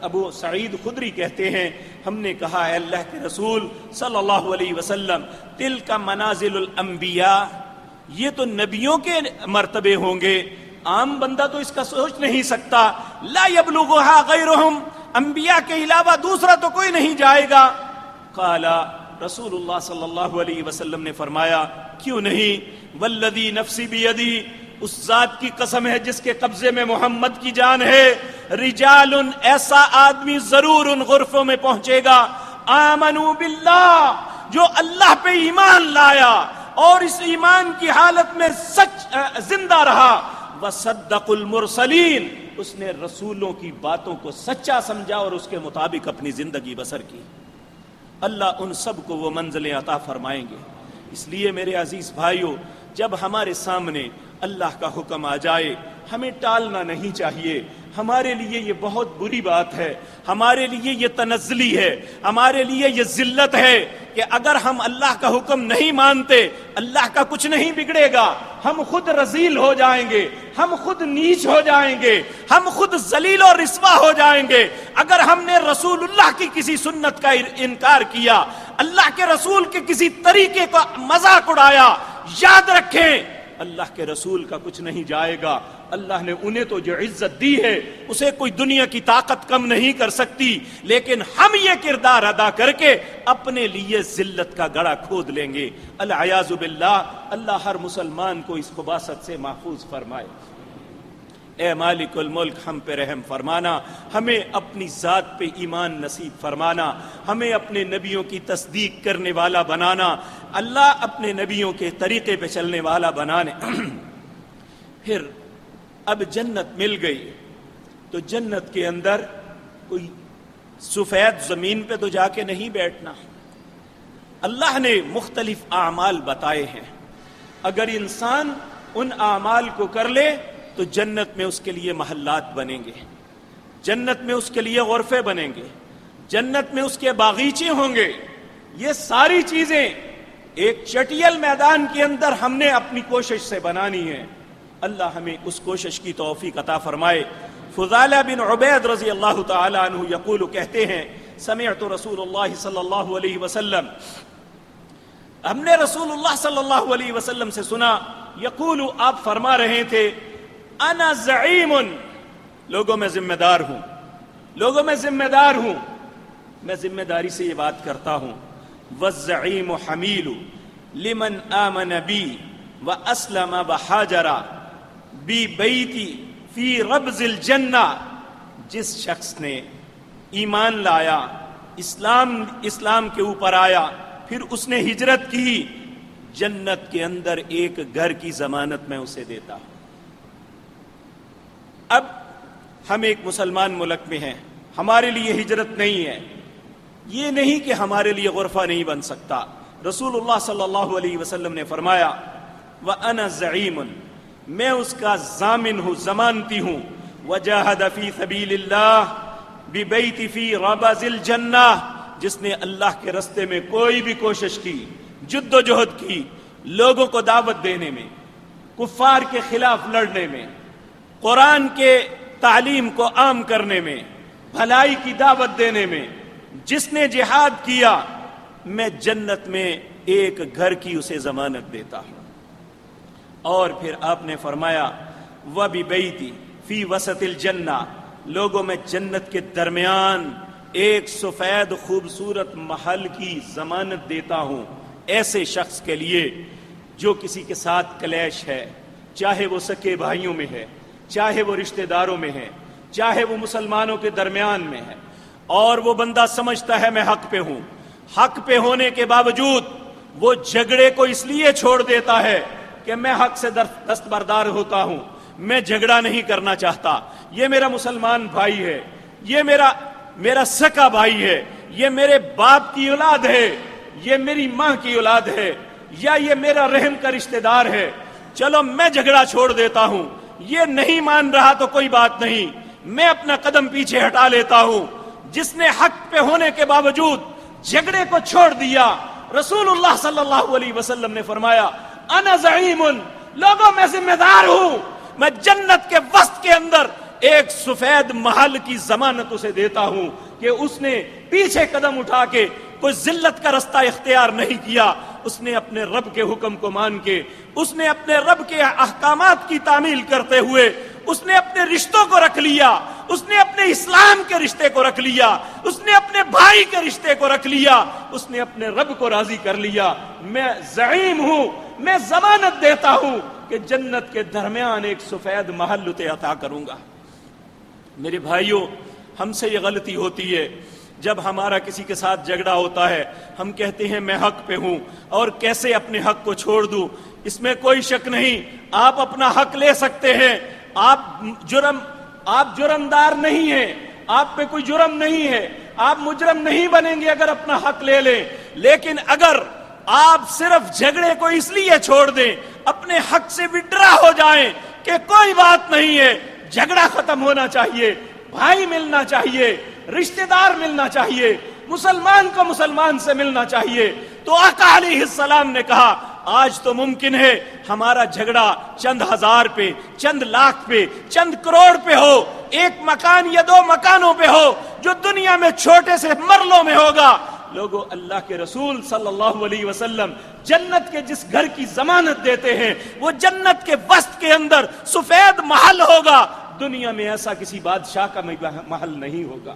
ابو سعید خدری کہتے ہیں ہم نے کہا اے اللہ کے رسول صلی اللہ علیہ وسلم تلک منازل الانبیاء، یہ تو نبیوں کے مرتبے ہوں گے، عام بندہ تو اس کا سوچ نہیں سکتا، لا یبلغھا غیرہم، انبیاء کے علاوہ دوسرا تو کوئی نہیں جائے گا۔ قال رسول اللہ صلی اللہ علیہ وسلم نے فرمایا کیوں نہیں، والذی نفسی بیدی، اس ذات کی قسم ہے جس کے قبضے میں محمد کی جان ہے، رجال، ایسا آدمی ضرور ان غرفوں میں پہنچے گا، آمنوا باللہ، جو اللہ پہ ایمان لایا اور اس ایمان کی حالت میں سچ زندہ رہا، وصدق المرسلین، اس نے رسولوں کی باتوں کو سچا سمجھا اور اس کے مطابق اپنی زندگی بسر کی، اللہ ان سب کو وہ منزلیں عطا فرمائیں گے۔ اس لیے میرے عزیز بھائیوں، جب ہمارے سامنے اللہ کا حکم آ جائے ہمیں ٹالنا نہیں چاہیے، ہمارے لیے یہ بہت بری بات ہے، ہمارے لیے یہ تنزلی ہے، ہمارے لیے یہ ذلت ہے کہ اگر ہم اللہ کا حکم نہیں مانتے اللہ کا کچھ نہیں بگڑے گا، ہم خود رذیل ہو جائیں گے، ہم خود نیچ ہو جائیں گے، ہم خود ذلیل اور رسوا ہو جائیں گے۔ اگر ہم نے رسول اللہ کی کسی سنت کا انکار کیا، اللہ کے رسول کے کسی طریقے کا مذاق اڑایا، یاد رکھیں اللہ کے رسول کا کچھ نہیں جائے گا، اللہ نے انہیں تو جو عزت دی ہے اسے کوئی دنیا کی طاقت کم نہیں کر سکتی، لیکن ہم یہ کردار ادا کر کے اپنے لیے ذلت کا گڑھا کھود لیں گے۔ العیاذ باللہ، اللہ ہر مسلمان کو اس خباثت سے محفوظ فرمائے۔ اے مالک الملک، ہم پہ رحم فرمانا، ہمیں اپنی ذات پہ ایمان نصیب فرمانا، ہمیں اپنے نبیوں کی تصدیق کرنے والا بنانا، اللہ اپنے نبیوں کے طریقے پہ چلنے والا بنانے۔ پھر اب جنت مل گئی تو جنت کے اندر کوئی سفید زمین پہ تو جا کے نہیں بیٹھنا، اللہ نے مختلف اعمال بتائے ہیں، اگر انسان ان اعمال کو کر لے تو جنت میں اس کے لیے محلات بنیں گے، جنت میں اس کے لیے غرفے بنیں گے، جنت میں اس کے باغیچے ہوں گے۔ یہ ساری چیزیں ایک چٹیل میدان کے اندر ہم نے اپنی کوشش سے بنانی ہے، اللہ ہمیں اس کوشش کی توفیق عطا فرمائے۔ فضالہ بن عبید رضی اللہ تعالی عنہ یقول، کہتے ہیں سمعت رسول اللہ صلی اللہ علیہ وسلم، ہم نے رسول اللہ صلی اللہ علیہ وسلم سے سنا، یقول، آپ فرما رہے تھے، انا زعیم، لوگوں میں ذمہ دار ہوں، لوگوں میں ذمہ دار ہوں، میں ذمہ داری سے یہ بات کرتا ہوں، والزعیم حمیل لمن آمن بی واسلم وحاجر بی بیتی فی ربض الجنہ، جس شخص نے ایمان لایا، اسلام کے اوپر آیا، پھر اس نے ہجرت کی، جنت کے اندر ایک گھر کی ضمانت میں اسے دیتا ہوں۔ اب ہم ایک مسلمان ملک میں ہیں، ہمارے لیے ہجرت نہیں ہے، یہ نہیں کہ ہمارے لیے غرفہ نہیں بن سکتا، رسول اللہ صلی اللہ علیہ وسلم نے فرمایا وَأَنَا زَعِيمٌ، میں اس کا ضامن ہوں، ضمانتی ہوں، وَجَاهَدَ فِي سَبِيلِ اللَّهِ بِبَيْتِ فِي رَبَضِ الْجَنَّةِ، جس نے اللہ کے رستے میں کوئی بھی کوشش کی، جد و جہد کی، لوگوں کو دعوت دینے میں، کفار کے خلاف لڑنے میں، قرآن کے تعلیم کو عام کرنے میں، بھلائی کی دعوت دینے میں، جس نے جہاد کیا، میں جنت میں ایک گھر کی اسے ضمانت دیتا ہوں۔ اور پھر آپ نے فرمایا وَبِبَيْتِ فِي وَسَطِ الْجَنَّةِ، لوگوں میں جنت کے درمیان ایک سفید خوبصورت محل کی ضمانت دیتا ہوں ایسے شخص کے لیے جو کسی کے ساتھ کلیش ہے، چاہے وہ سکے بھائیوں میں ہے، چاہے وہ رشتہ داروں میں ہے، چاہے وہ مسلمانوں کے درمیان میں ہے، اور وہ بندہ سمجھتا ہے میں حق پہ ہوں، حق پہ ہونے کے باوجود وہ جھگڑے کو اس لیے چھوڑ دیتا ہے کہ میں حق سے دستبردار ہوتا ہوں، میں جھگڑا نہیں کرنا چاہتا، یہ میرا مسلمان بھائی ہے، یہ میرا سکا بھائی ہے، یہ میرے باپ کی اولاد ہے، یہ میری ماں کی اولاد ہے، یا یہ میرا رحم کا رشتہ دار ہے، چلو میں جھگڑا چھوڑ دیتا ہوں، یہ نہیں مان رہا تو کوئی بات نہیں، میں اپنا قدم پیچھے ہٹا لیتا ہوں۔ جس نے حق پہ ہونے کے باوجود جھگڑے کو چھوڑ دیا، رسول اللہ صلی اللہ علیہ وسلم نے فرمایا انا زعیم، لوگوں میں ذمہ دار ہوں، میں جنت کے وسط کے اندر ایک سفید محل کی ضمانت اسے دیتا ہوں کہ اس نے پیچھے قدم اٹھا کے کوئی ذلت کا رستہ اختیار نہیں کیا، اس نے اپنے رب کے حکم کو مان کے، اس نے اپنے رب کے احکامات کی تعمیل کرتے ہوئے اس نے اپنے رشتوں کو رکھ لیا، اس نے اپنے اسلام کے رشتے کو رکھ لیا، اس نے اپنے بھائی کے رشتے کو رکھ لیا، اس نے اپنے رب کو راضی کر لیا۔ میں زعیم ہوں، میں ضمانت دیتا ہوں کہ جنت کے درمیان ایک سفید محل اسے عطا کروں گا۔ میرے بھائیوں، ہم سے یہ غلطی ہوتی ہے، جب ہمارا کسی کے ساتھ جھگڑا ہوتا ہے ہم کہتے ہیں میں حق پہ ہوں اور کیسے اپنے حق کو چھوڑ دوں۔ اس میں کوئی شک نہیں، آپ اپنا حق لے سکتے ہیں، آپ جرمدار نہیں ہیں، آپ پہ کوئی جرم نہیں ہے، آپ مجرم نہیں بنیں گے اگر اپنا حق لے لیں، لیکن اگر آپ صرف جھگڑے کو اس لیے چھوڑ دیں، اپنے حق سے وڈرا ہو جائیں کہ کوئی بات نہیں ہے، جھگڑا ختم ہونا چاہیے، بھائی ملنا چاہیے، رشتہ دار ملنا چاہیے، مسلمان کو مسلمان سے ملنا چاہیے، تو آقا علیہ السلام نے کہا آج تو ممکن ہے ہمارا جھگڑا چند ہزار پہ، چند لاکھ پہ، چند کروڑ پہ ہو، ایک مکان یا دو مکانوں پہ ہو، جو دنیا میں چھوٹے سے مرلوں میں ہوگا۔ لوگوں، اللہ کے رسول صلی اللہ علیہ وسلم جنت کے جس گھر کی ضمانت دیتے ہیں وہ جنت کے وسط کے اندر سفید محل ہوگا، دنیا میں ایسا کسی بادشاہ کا محل نہیں ہوگا۔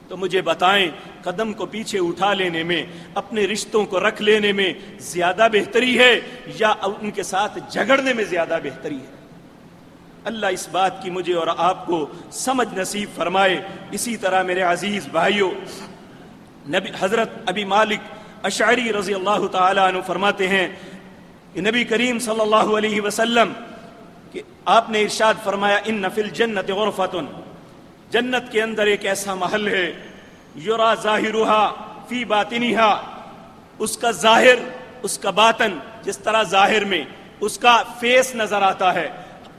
تو مجھے بتائیں، قدم کو پیچھے اٹھا لینے میں، اپنے رشتوں کو رکھ لینے میں زیادہ بہتری ہے یا ان کے ساتھ جھگڑنے میں زیادہ بہتری ہے؟ اللہ اس بات کی مجھے اور آپ کو سمجھ نصیب فرمائے۔ اسی طرح میرے عزیز بھائیوں، حضرت ابی مالک اشعری رضی اللہ تعالیٰ عنہ فرماتے ہیں کہ نبی کریم صلی اللہ علیہ وسلم کہ آپ نے ارشاد فرمایا ان فی الجنت غرفۃ، جنت کے اندر ایک ایسا محل ہے یرا ظاہرہا فی باطنہا، اس کا ظاہر، اس کا باطن، جس طرح ظاہر میں اس کا فیس نظر آتا ہے،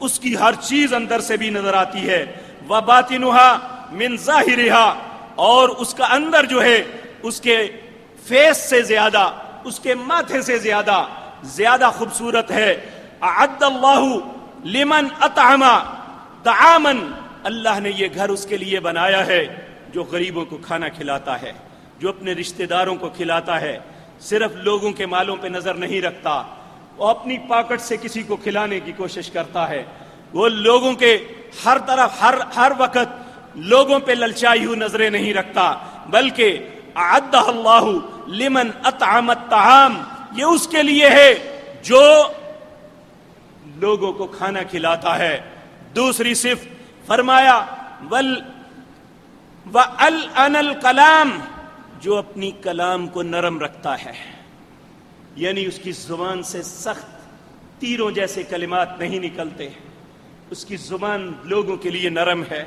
اس کی ہر چیز اندر سے بھی نظر آتی ہے، وباطنہا من ظاہرہا، اور اس کا اندر جو ہے اس کے فیس سے زیادہ، اس کے ماتھے سے زیادہ خوبصورت ہے۔ اعد اللہ لمن اطعم طعاما، اللہ نے یہ گھر اس کے لیے بنایا ہے جو غریبوں کو کھانا کھلاتا ہے، جو اپنے رشتہ داروں کو کھلاتا ہے، صرف لوگوں کے مالوں پہ نظر نہیں رکھتا، وہ اپنی پاکٹ سے کسی کو کھلانے کی کوشش کرتا ہے، وہ لوگوں کے ہر طرف ہر وقت لوگوں پہ للچائی ہوئی نظریں نہیں رکھتا، بلکہ اعدہ اللہ لمن اطعم الطعام، یہ اس کے لیے ہے جو لوگوں کو کھانا کھلاتا ہے۔ دوسری صفت فرمایا وَأَلْأَنَ الْكَلَامِ، جو اپنی کلام کو نرم رکھتا ہے، یعنی اس کی زبان سے سخت تیروں جیسے کلمات نہیں نکلتے، اس کی زبان لوگوں کے لیے نرم ہے،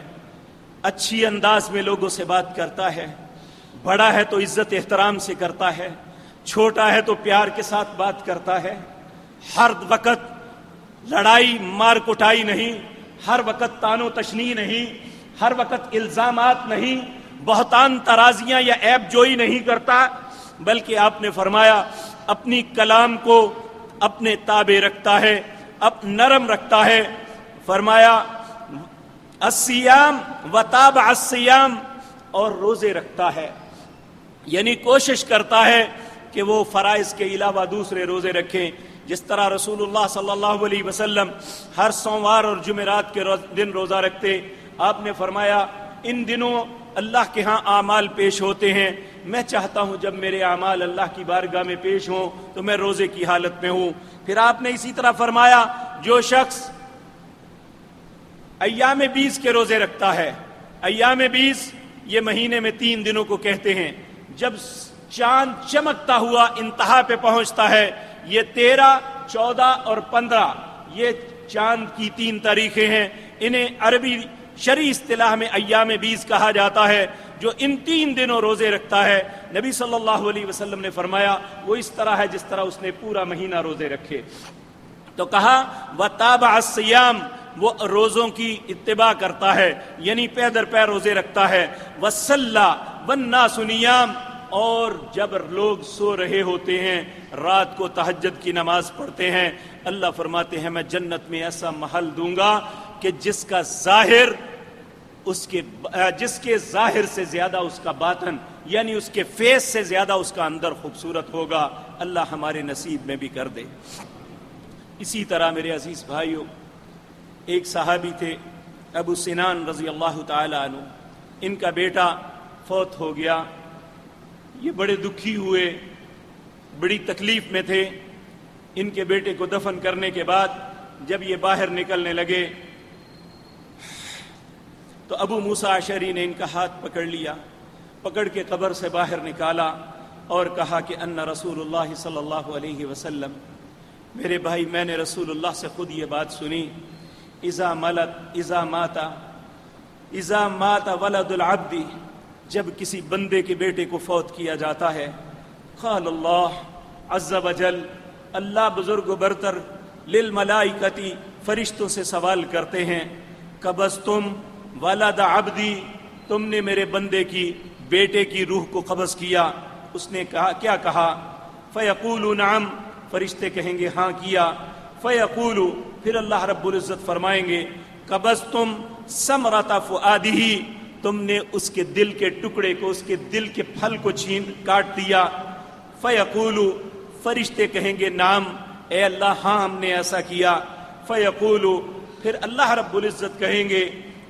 اچھی انداز میں لوگوں سے بات کرتا ہے، بڑا ہے تو عزت احترام سے کرتا ہے، چھوٹا ہے تو پیار کے ساتھ بات کرتا ہے، ہر وقت لڑائی مار کٹائی نہیں، ہر وقت تان و تشنیع نہیں، ہر وقت الزامات نہیں، بہتان ترازیاں یا عیب جوئی نہیں کرتا، بلکہ آپ نے فرمایا اپنی کلام کو اپنے تابع رکھتا ہے، نرم رکھتا ہے۔ فرمایا الصیام وتابع الصیام، اور روزے رکھتا ہے۔ یعنی کوشش کرتا ہے کہ وہ فرائض کے علاوہ دوسرے روزے رکھیں، جس طرح رسول اللہ صلی اللہ علیہ وسلم ہر سوموار اور جمعرات کے دن روزہ رکھتے۔ آپ نے فرمایا ان دنوں اللہ کے ہاں اعمال پیش ہوتے ہیں، میں چاہتا ہوں جب میرے اعمال اللہ کی بارگاہ میں پیش ہوں تو میں روزے کی حالت میں ہوں۔ پھر آپ نے اسی طرح فرمایا جو شخص ایام 20 کے روزے رکھتا ہے، ایام 20 یہ مہینے میں 3 دنوں کو کہتے ہیں، جب چاند چمکتا ہوا انتہا پہ پہنچتا ہے، یہ 13، 14 اور 15 یہ چاند کی 3 تاریخیں ہیں، انہیں عربی شرعی اصطلاح میں ایام 20 کہا جاتا ہے۔ جو ان 3 دنوں روزے رکھتا ہے، نبی صلی اللہ علیہ وسلم نے فرمایا وہ اس طرح ہے جس طرح اس نے پورا مہینہ روزے رکھے۔ تو کہا وَتَابَعَ الصِّيَامَ، وہ روزوں کی اتباع کرتا ہے، یعنی پے در پے روزے رکھتا ہے۔ وَصَلَّى وَالنَّاسُ نِيَامٌ، اور جب لوگ سو رہے ہوتے ہیں رات کو تہجد کی نماز پڑھتے ہیں، اللہ فرماتے ہیں میں جنت میں ایسا محل دوں گا کہ جس کے ظاہر سے زیادہ اس کا باطن، یعنی اس کے فیس سے زیادہ اس کا اندر خوبصورت ہوگا۔ اللہ ہمارے نصیب میں بھی کر دے۔ اسی طرح میرے عزیز بھائیوں، ایک صحابی تھے ابو سنان رضی اللہ تعالی عنہ، ان کا بیٹا فوت ہو گیا۔ یہ بڑے دکھی ہوئے، بڑی تکلیف میں تھے۔ ان کے بیٹے کو دفن کرنے کے بعد جب یہ باہر نکلنے لگے تو ابو موسیٰ اشعری نے ان کا ہاتھ پکڑ لیا، پکڑ کے قبر سے باہر نکالا اور کہا کہ ان رسول اللہ صلی اللہ علیہ وسلم، میرے بھائی میں نے رسول اللہ سے خود یہ بات سنی، اذا مات ولد العبد، جب کسی بندے کے بیٹے کو فوت کیا جاتا ہے، قال اللہ عز وجل، اللہ بزرگ و برتر، للملائکتی، فرشتوں سے سوال کرتے ہیں، قبضتم ولد عبدی، تم نے میرے بندے کی بیٹے کی روح کو قبض کیا؟ اس نے کہا کیا کہا؟ فیقول نعم، فرشتے کہیں گے ہاں کیا۔ فیقول، پھر اللہ رب العزت فرمائیں گے قبضتم ثمرۃ فؤادہ، تم نے اس کے دل کے ٹکڑے کو، اس کے دل کے پھل کو کاٹ دیا۔ فیقول، فرشتے کہیں گے نعم، اے اللہ ہاں ہم نے ایسا کیا۔ فیقول، پھر اللہ رب العزت کہیں گے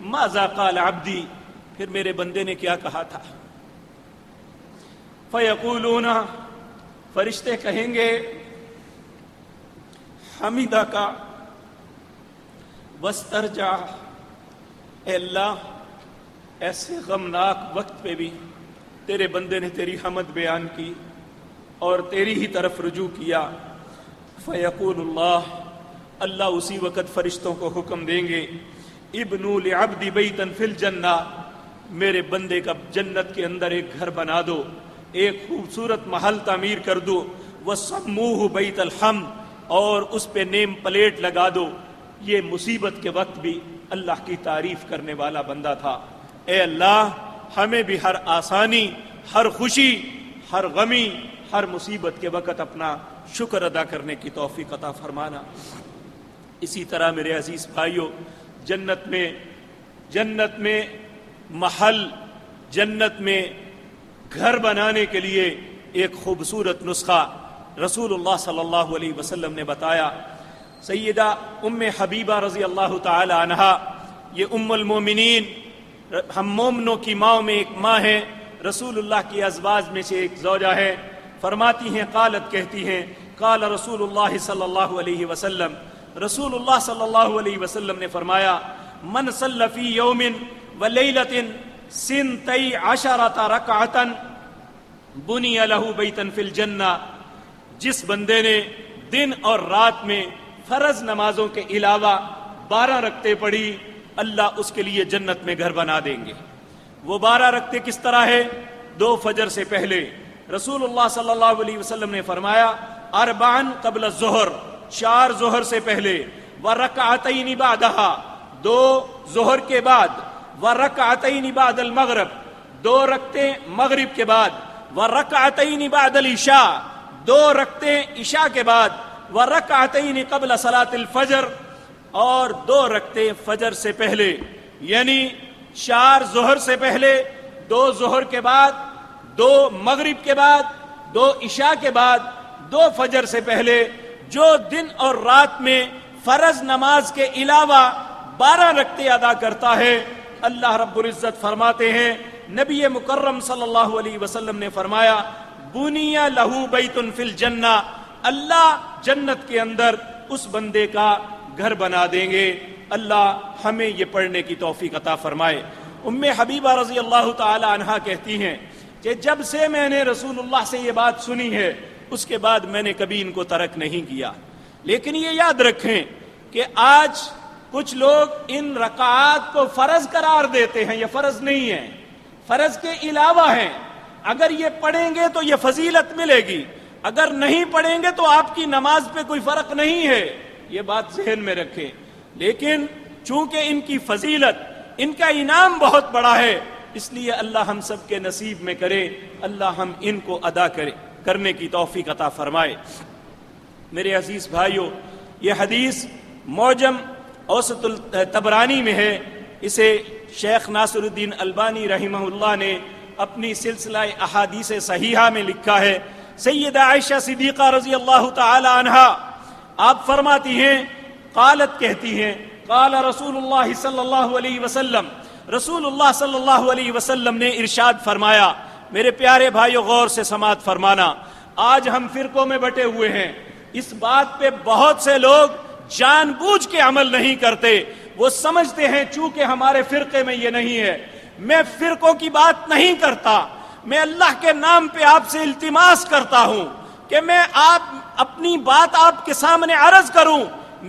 ماذا قال عبدی، پھر میرے بندے نے کیا کہا تھا؟ فیقولون، فرشتے کہیں گے حمیدہ کا واسترجع، اے اللہ ایسے غمناک وقت پہ بھی تیرے بندے نے تیری حمد بیان کی اور تیری ہی طرف رجوع کیا۔ فیقول اللہ، اللہ اسی وقت فرشتوں کو حکم دیں گے ابنوا لعبدی بیتا فی الجنہ، میرے بندے کا جنت کے اندر ایک گھر بنا دو، ایک خوبصورت محل تعمیر کر دو، وسموہ بیت الحمد، اور اس پہ نیم پلیٹ لگا دو۔ یہ مصیبت کے وقت بھی اللہ کی تعریف کرنے والا بندہ تھا۔ اے اللہ ہمیں بھی ہر آسانی، ہر خوشی، ہر غمی، ہر مصیبت کے وقت اپنا شکر ادا کرنے کی توفیق عطا فرمانا۔ اسی طرح میرے عزیز بھائیوں، جنت میں محل، جنت میں گھر بنانے کے لیے ایک خوبصورت نسخہ رسول اللہ صلی اللہ علیہ وسلم نے بتایا۔ سیدہ ام حبیبہ رضی اللہ تعالی عنہا، یہ ام المومنین، ہم مومنوں کی ماں میں ایک ماں ہے، رسول اللہ کی ازواج میں سے ایک زوجہ ہے۔ فرماتی ہیں، قالت، کہتی ہیں، قال رسول اللہ صلی اللہ علیہ وسلم، رسول اللہ صلی اللہ علیہ وسلم نے فرمایا، من صلی فی یوم ولیلۃ 12 رکعۃ بنی لہ بیتا فی الجنہ، جس بندے نے دن اور رات میں فرض نمازوں کے علاوہ 12 رکعتیں پڑھی، اللہ اس کے لیے جنت میں گھر بنا دیں گے۔ وہ 12 رکعتیں کس طرح ہے؟ 2 فجر سے پہلے رسول اللہ صلی اللہ علیہ وسلم نے فرمایا 4 قبل الظہر، 4 ظہر سے پہلے، ورکعتین بعدہا، 2 ظہر کے بعد، ورکعتین بعد المغرب، 2 رکعتیں مغرب کے بعد، ورکعتین بعد العشاء، 2 رکعتیں عشاء کے بعد، ورکعتین قبل صلاۃ الفجر، اور 2 رکعتیں فجر سے پہلے، یعنی 4 ظہر سے پہلے، 2 ظہر کے بعد، 2 مغرب کے بعد، 2 عشاء کے بعد، 2 فجر سے پہلے جو دن اور رات میں فرض نماز کے علاوہ 12 رکعتیں ادا کرتا ہے، اللہ رب العزت فرماتے ہیں، نبی مکرم صلی اللہ علیہ وسلم نے فرمایا، بنیا لہو بیت فی الجنہ، اللہ جنت کے اندر اس بندے کا گھر بنا دیں گے۔ اللہ ہمیں یہ پڑھنے کی توفیق عطا فرمائے۔ ام حبیبہ رضی اللہ تعالی عنہا کہتی ہیں کہ جب سے میں نے رسول اللہ سے یہ بات سنی ہے، اس کے بعد میں نے کبھی ان کو ترک نہیں کیا۔ لیکن یہ یاد رکھیں کہ آج کچھ لوگ ان رکعات کو فرض قرار دیتے ہیں، یہ فرض نہیں ہے، فرض کے علاوہ ہیں۔ اگر یہ پڑھیں گے تو یہ فضیلت ملے گی، اگر نہیں پڑھیں گے تو آپ کی نماز پہ کوئی فرق نہیں ہے، یہ بات ذہن میں رکھیں۔ لیکن چونکہ ان کی فضیلت، ان کا انعام بہت بڑا ہے، اس لیے اللہ ہم سب کے نصیب میں کرے، اللہ ہم ان کو ادا کرنے کی توفیق عطا فرمائے۔ میرے عزیز بھائیو، یہ حدیث معجم اوسط الطبرانی میں ہے، اسے شیخ ناصر الدین البانی رحمہ اللہ نے اپنی سلسلہ احادیث صحیحہ میں لکھا ہے۔ سیدہ عائشہ صدیقہ رضی اللہ تعالی عنہا آپ فرماتی ہیں، قالت کہتی ہیں، قال رسول اللہ صلی اللہ علیہ وسلم، رسول اللہ صلی اللہ علیہ وسلم نے ارشاد فرمایا۔ میرے پیارے بھائیو، غور سے سماعت فرمانا، آج ہم فرقوں میں بٹے ہوئے ہیں، اس بات پہ بہت سے لوگ جان بوجھ کے عمل نہیں کرتے، وہ سمجھتے ہیں چونکہ ہمارے فرقے میں یہ نہیں ہے۔ میں فرقوں کی بات نہیں کرتا، میں اللہ کے نام پہ آپ سے التماس کرتا ہوں کہ میں اپنی بات آپ کے سامنے عرض کروں،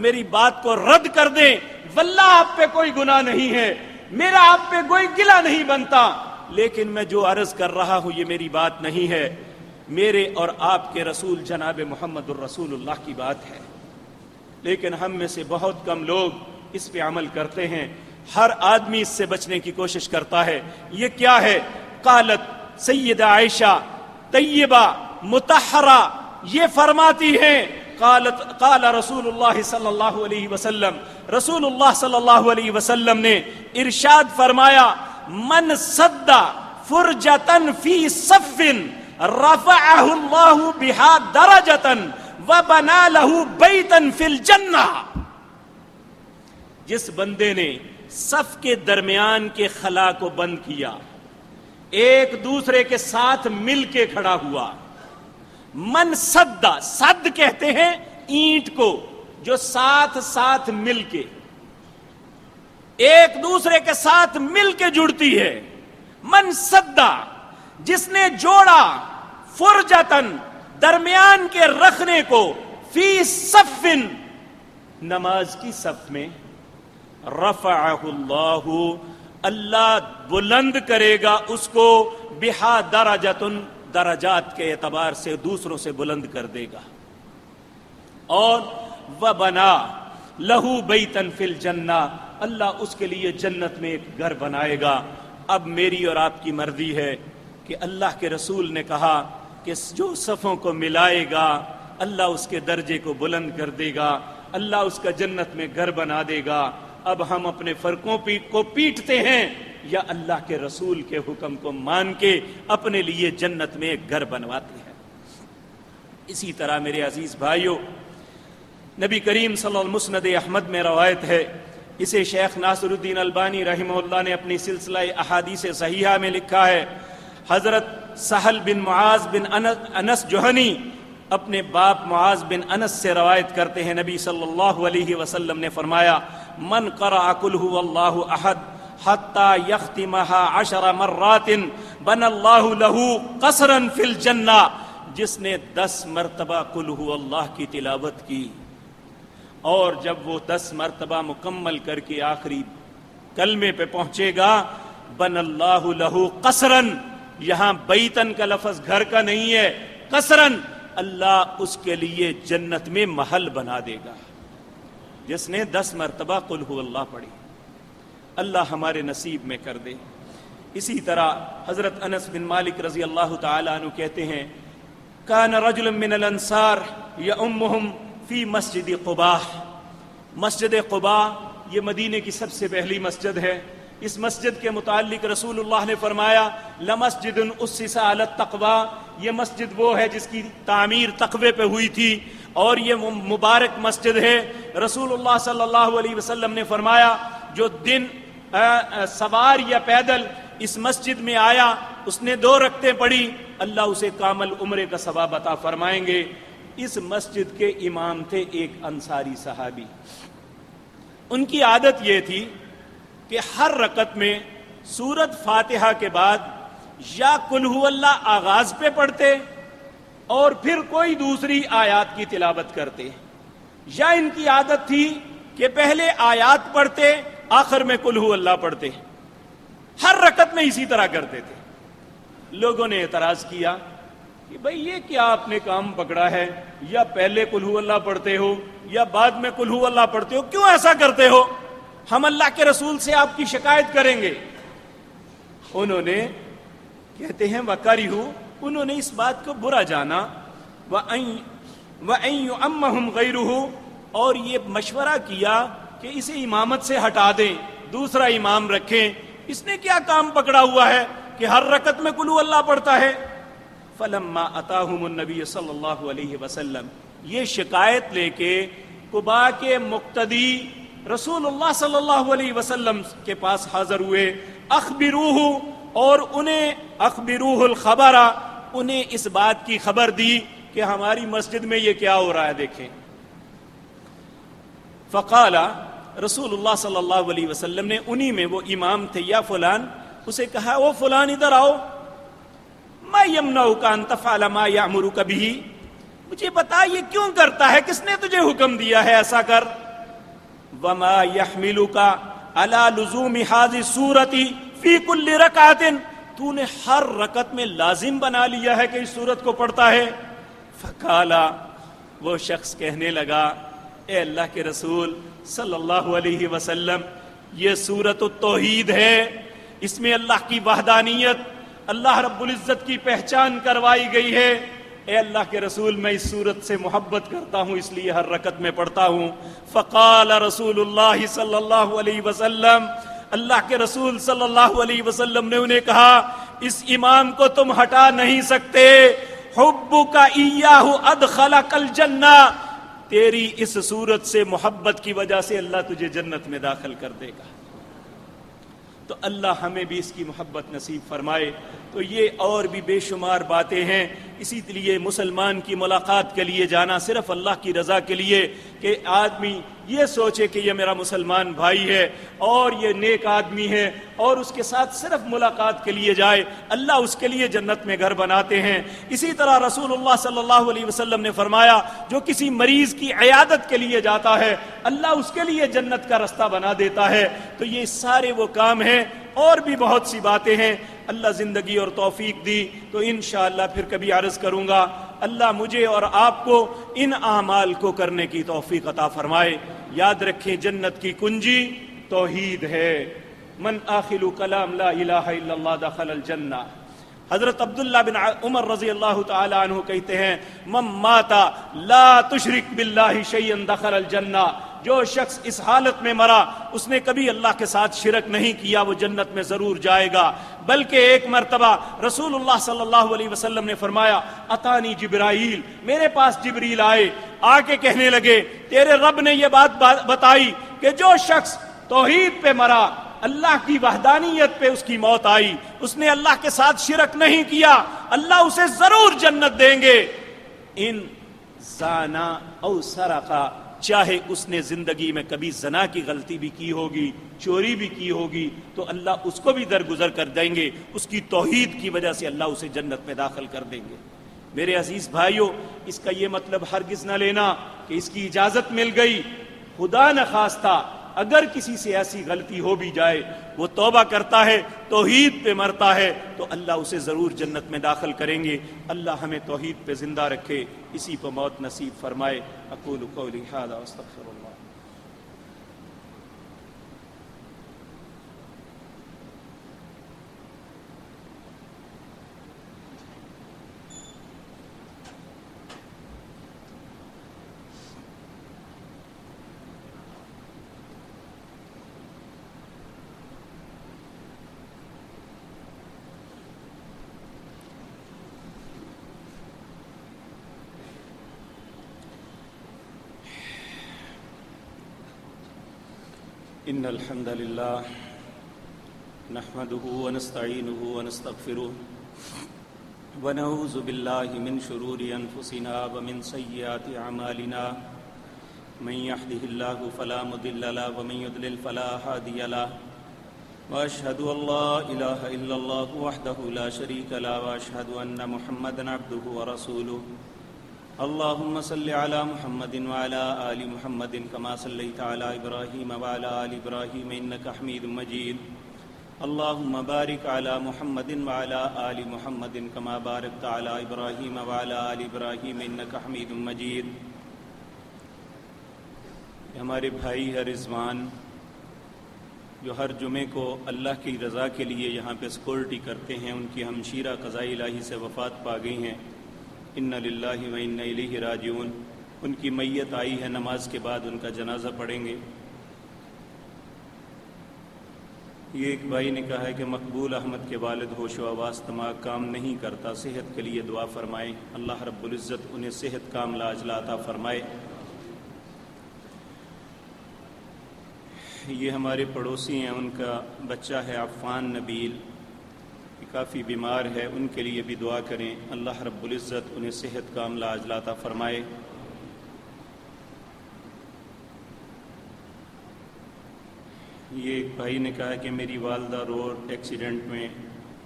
میری بات کو رد کر دیں، واللہ آپ پہ کوئی گناہ نہیں ہے، میرا آپ پہ کوئی گلہ نہیں بنتا، لیکن میں جو عرض کر رہا ہوں یہ میری بات نہیں ہے، میرے اور آپ کے رسول جناب محمد الرسول اللہ کی بات ہے۔ لیکن ہم میں سے بہت کم لوگ اس پہ عمل کرتے ہیں، ہر آدمی اس سے بچنے کی کوشش کرتا ہے۔ یہ کیا ہے؟ قالت، سیدہ عائشہ طیبہ مطہرہ یہ فرماتی ہیں، قال رسول اللہ صلی اللہ علیہ وسلم، رسول اللہ صلی اللہ علیہ وسلم نے ارشاد فرمایا، من سد فرجتن فی صف رفعہ اللہ بہا درجتن وبنا لہ بیتن فی الجنہ۔ جس بندے نے صف کے درمیان کے خلا کو بند کیا، ایک دوسرے کے ساتھ مل کے کھڑا ہوا، من صد، صد کہتے ہیں اینٹ کو جو ساتھ مل کے ایک دوسرے کے ساتھ مل کے جڑتی ہے، من صد، جس نے جوڑا، فرجتن درمیان کے رکھنے کو، فی صف نماز کی صف میں، رفعہ اللہ اللہ بلند کرے گا اس کو، بہا درجتن درجات کے اعتبار سے دوسروں سے بلند کر دے گا، اور وبنا لہو بیتن فی الجنہ، اللہ اس کے لیے جنت میں ایک گھر بنائے گا۔ اب میری اور آپ کی مرضی ہے کہ اللہ کے رسول نے کہا کہ جو صفوں کو ملائے گا اللہ اس کے درجے کو بلند کر دے گا، اللہ اس کا جنت میں گھر بنا دے گا۔ اب ہم اپنے فرقوں کو پیٹتے ہیں یا اللہ کے رسول کے حکم کو مان کے اپنے لیے جنت میں ایک گھر بنواتے ہیں۔ اسی طرح میرے عزیز بھائیوں، نبی کریم صلی اللہ علیہ وسلم مسند احمد میں روایت ہے، اسے شیخ ناصر الدین البانی رحمہ اللہ نے اپنی سلسلہ احادیث صحیحہ میں لکھا ہے۔ حضرت سہل بن معاذ بن انس جوہنی اپنے باپ معاذ بن انس سے روایت کرتے ہیں، نبی صلی اللہ علیہ وسلم نے فرمایا، من قرأ قل هو اللہ احد حتی یختمہا 10 مرات بن اللہ لہ قصرا فی الجنہ، جس نے 10 مرتبہ قل هو اللہ کی تلاوت کی اور جب وہ 10 مرتبہ مکمل کر کے آخری کلمے پہ پہنچے گا، بن اللہ لہ قصرا، یہاں بیتن کا لفظ گھر کا نہیں ہے، قصرا، اللہ اس کے لیے جنت میں محل بنا دے گا، جس نے 10 مرتبہ قل هو اللہ پڑھی۔ اللہ ہمارے نصیب میں کر دے۔ اسی طرح حضرت انس بن مالک رضی اللہ تعالی عنہ کہتے ہیں، کان رجل من الانصار یؤمہم فی مسجد قباء، مسجد قباء یہ مدینے کی سب سے پہلی مسجد ہے، اس مسجد کے متعلق رسول اللہ نے فرمایا لمسجد اسس علی التقوی، یہ مسجد وہ ہے جس کی تعمیر تقوی پہ ہوئی تھی اور یہ مبارک مسجد ہے۔ رسول اللہ صلی اللہ علیہ وسلم نے فرمایا جو دن سوار یا پیدل اس مسجد میں آیا، اس نے 2 رکعتیں پڑھی، اللہ اسے کامل عمرے کا ثواب عطا فرمائیں گے۔ اس مسجد کے امام تھے ایک انصاری صحابی، ان کی عادت یہ تھی کہ ہر رکعت میں سورۃ فاتحہ کے بعد یا قل ہو اللہ آغاز پہ پڑھتے اور پھر کوئی دوسری آیات کی تلاوت کرتے، یا ان کی عادت تھی کہ پہلے آیات پڑھتے آخر میں قل ہو اللہ پڑھتے، ہر رکعت میں اسی طرح کرتے تھے۔ لوگوں نے اعتراض کیا کہ بھئی یہ کیا آپ نے کام پکڑا ہے، یا پہلے قل ہو اللہ پڑھتے ہو یا بعد میں قل ہو اللہ پڑھتے ہو، کیوں ایسا کرتے ہو؟ ہم اللہ کے رسول سے آپ کی شکایت کریں گے۔ انہوں نے کہتے ہیں وَكَرِهُ، انہوں نے اس بات کو برا جانا، وَأَن يُؤَمَّهُمْ غَيْرُهُ، اور یہ مشورہ کیا کہ اسے امامت سے ہٹا دیں، دوسرا امام رکھیں، اس نے کیا کام پکڑا ہوا ہے کہ ہر رکعت میں قل ہو اللہ پڑھتا ہے۔ فلما اتاہم النبی صلی اللہ علیہ وسلم، یہ شکایت لے کے قباء کے مقتدی رسول اللہ صلی اللہ علیہ وسلم کے پاس حاضر ہوئے، اخبروہ، اور انہیں اخبروہ الخبر، انہیں اس بات کی خبر دی کہ ہماری مسجد میں یہ کیا ہو رہا ہے دیکھیں۔ فقال، رسول اللہ صلی اللہ علیہ وسلم نے انہی میں وہ امام تھے، یا فلان، اسے کہا او فلان ادھر آؤ، ما یمنعک ان تفعل ما یامرک بہ، مجھے بتا یہ کیوں کرتا ہے، کس نے تجھے حکم دیا ہے ایسا کر؟ وما یحملک علی لزوم هذه السورۃ فی کل رکعۃ، تو نے ہر رکعت میں لازم بنا لیا ہے کہ اس سورت کو پڑھتا ہے۔ فقال، وہ شخص کہنے لگا اے اللہ کے رسول صلی اللہ علیہ وسلم، یہ سورۃ التوحید ہے، اس میں اللہ کی وحدانیت، اللہ رب العزت کی پہچان کروائی گئی ہے۔ اے اللہ کے رسول میں اس سورت سے محبت کرتا ہوں اس لیے ہر رکعت میں پڑھتا ہوں۔ فقال رسول اللہ صلی اللہ علیہ وسلم، اللہ کے رسول صلی اللہ علیہ وسلم نے انہیں کہا اس امام کو تم ہٹا نہیں سکتے، حبک ایاہ ادخلک الجنہ، تیری اس سورت سے محبت کی وجہ سے اللہ تجھے جنت میں داخل کر دے گا۔ تو اللہ ہمیں بھی اس کی محبت نصیب فرمائے۔ تو یہ اور بھی بے شمار باتیں ہیں، اسی لیے مسلمان کی ملاقات کے لیے جانا صرف اللہ کی رضا کے لیے، کہ آدمی یہ سوچے کہ یہ میرا مسلمان بھائی ہے اور یہ نیک آدمی ہے اور اس کے ساتھ صرف ملاقات کے لیے جائے، اللہ اس کے لیے جنت میں گھر بناتے ہیں۔ اسی طرح رسول اللہ صلی اللہ علیہ وسلم نے فرمایا جو کسی مریض کی عیادت کے لیے جاتا ہے اللہ اس کے لیے جنت کا رستہ بنا دیتا ہے۔ تو یہ سارے وہ کام ہیں، اور بھی بہت سی باتیں ہیں، اللہ زندگی اور توفیق دی تو انشاءاللہ پھر کبھی عرض کروں گا۔ اللہ مجھے اور آپ کو ان اعمال کو کرنے کی توفیق عطا فرمائے۔ یاد رکھیں جنت کی کنجی توحید ہے، من آخر کلام لا الہ الا اللہ دخل الجنہ۔ حضرت عبداللہ بن عمر رضی اللہ تعالی عنہ کہتے ہیں من مات لا تشرک باللہ شیئا دخل الجنہ، جو شخص اس حالت میں مرا اس نے کبھی اللہ کے ساتھ شرک نہیں کیا وہ جنت میں ضرور جائے گا۔ بلکہ ایک مرتبہ رسول اللہ صلی اللہ علیہ وسلم نے فرمایا اتانی جبرائیل، میرے پاس جبریل آئے، آ کے کہنے لگے تیرے رب نے یہ بات بتائی کہ جو شخص توحید پہ مرا، اللہ کی وحدانیت پہ اس کی موت آئی، اس نے اللہ کے ساتھ شرک نہیں کیا، اللہ اسے ضرور جنت دیں گے۔ ان زانا او سرقا، چاہے اس نے زندگی میں کبھی زنا کی غلطی بھی کی ہوگی، چوری بھی کی ہوگی، تو اللہ اس کو بھی درگزر کر دیں گے، اس کی توحید کی وجہ سے اللہ اسے جنت میں داخل کر دیں گے۔ میرے عزیز بھائیوں، اس کا یہ مطلب ہرگز نہ لینا کہ اس کی اجازت مل گئی، خدا نخواستہ اگر کسی سے ایسی غلطی ہو بھی جائے، وہ توبہ کرتا ہے، توحید پہ مرتا ہے، تو اللہ اسے ضرور جنت میں داخل کریں گے۔ اللہ ہمیں توحید پہ زندہ رکھے، اسی پہ موت نصیب فرمائے۔ اقول قولی ھذا واستغفر اللہ۔ إن الحمد لله نحمده ونستعينه ونستغفره ونعوذ بالله من شرور أنفسنا ومن سيئات أعمالنا من يهده الله فلا مضل له ومن يضلل فلا هادي له وأشهد أن لا إله إلا الله وحده لا شريك له وأشهد أن محمدا عبده ورسوله اللهم صل على محمد وعلى آل محمد كما صليت على إبراهيم وعلى آل إبراهيم إنك حميد مجيد اللهم بارك على محمد وعلى آل محمد كما باركت على إبراهيم وعلى آل إبراهيم إنك حميد مجيد. ہمارے بھائی ہے رضوان جو ہر جمعے کو اللہ کی رضا کے لیے یہاں پہ سیکورٹی کرتے ہیں، ان کی ہمشیرہ قضاء الہی سے وفات پا گئی ہیں. انا للہ و انا الیہ راجعون. ان کی میت آئی ہے، نماز کے بعد ان کا جنازہ پڑھیں گے. یہ ایک بھائی نے کہا ہے کہ مقبول احمد کے والد ہوش و آواز دماغ کام نہیں کرتا، صحت کے لیے دعا فرمائیں. اللہ رب العزت انہیں صحت کام لاجلا عطا فرمائے. یہ ہمارے پڑوسی ہیں، ان کا بچہ ہے عفان نبیل، کافی بیمار ہے، ان کے لیے بھی دعا کریں. اللہ رب العزت انہیں صحت کاملہ عاجلہ عطا فرمائے. یہ ایک بھائی نے کہا کہ میری والدہ روڈ ایکسیڈنٹ میں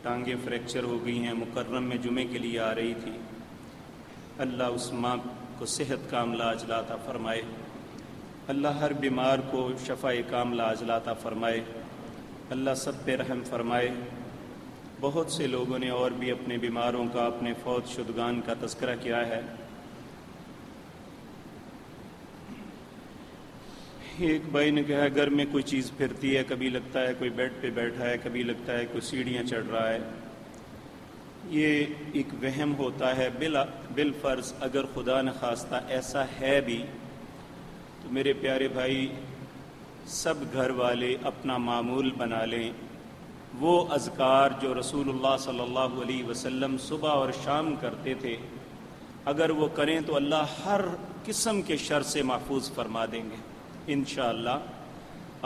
ٹانگیں فریکچر ہو گئی ہیں، مکرم میں جمعے کے لیے آ رہی تھی. اللہ اس ماں کو صحت کاملہ عاجلہ عطا فرمائے. اللہ ہر بیمار کو شفاء کاملہ عاجلہ عطا فرمائے. اللہ سب پہ رحم فرمائے. بہت سے لوگوں نے اور بھی اپنے بیماروں کا، اپنے فوت شدگان کا تذکرہ کیا ہے. ایک بھائی نے کہا گھر میں کوئی چیز پھرتی ہے، کبھی لگتا ہے کوئی بیڈ پہ بیٹھا ہے، کبھی لگتا ہے کوئی سیڑھیاں چڑھ رہا ہے. یہ ایک وہم ہوتا ہے. بالفرض اگر خدا نخواستہ ایسا ہے بھی تو میرے پیارے بھائی سب گھر والے اپنا معمول بنا لیں. وہ اذکار جو رسول اللہ صلی اللہ علیہ وسلم صبح اور شام کرتے تھے، اگر وہ کریں تو اللہ ہر قسم کے شر سے محفوظ فرما دیں گے انشاءاللہ.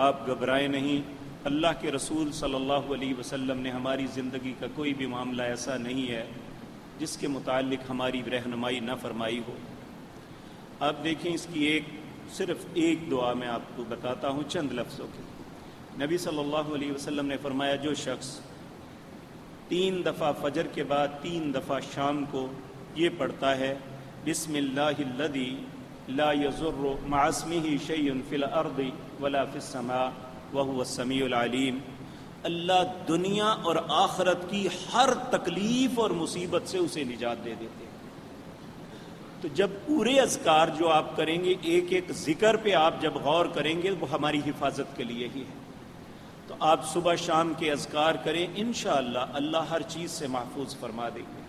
آپ گھبرائیں نہیں. اللہ کے رسول صلی اللہ علیہ وسلم نے ہماری زندگی کا کوئی بھی معاملہ ایسا نہیں ہے جس کے متعلق ہماری رہنمائی نہ فرمائی ہو. آپ دیکھیں اس کی صرف ایک دعا میں آپ کو بتاتا ہوں چند لفظوں کی. نبی صلی اللہ علیہ وسلم نے فرمایا جو شخص 3 دفعہ فجر کے بعد 3 دفعہ شام کو یہ پڑھتا ہے بسم اللہ الذی لا یضر مع اسمہ شیء فی الارض ولا فی السماء وہو السمیع العلیم، اللہ دنیا اور آخرت کی ہر تکلیف اور مصیبت سے اسے نجات دے دیتے ہیں. تو جب پورے اذکار جو آپ کریں گے، ایک ایک ذکر پہ آپ جب غور کریں گے وہ ہماری حفاظت کے لیے ہی ہے. تو آپ صبح شام کے اذکار کریں، انشاءاللہ اللہ ہر چیز سے محفوظ فرما دیں گے.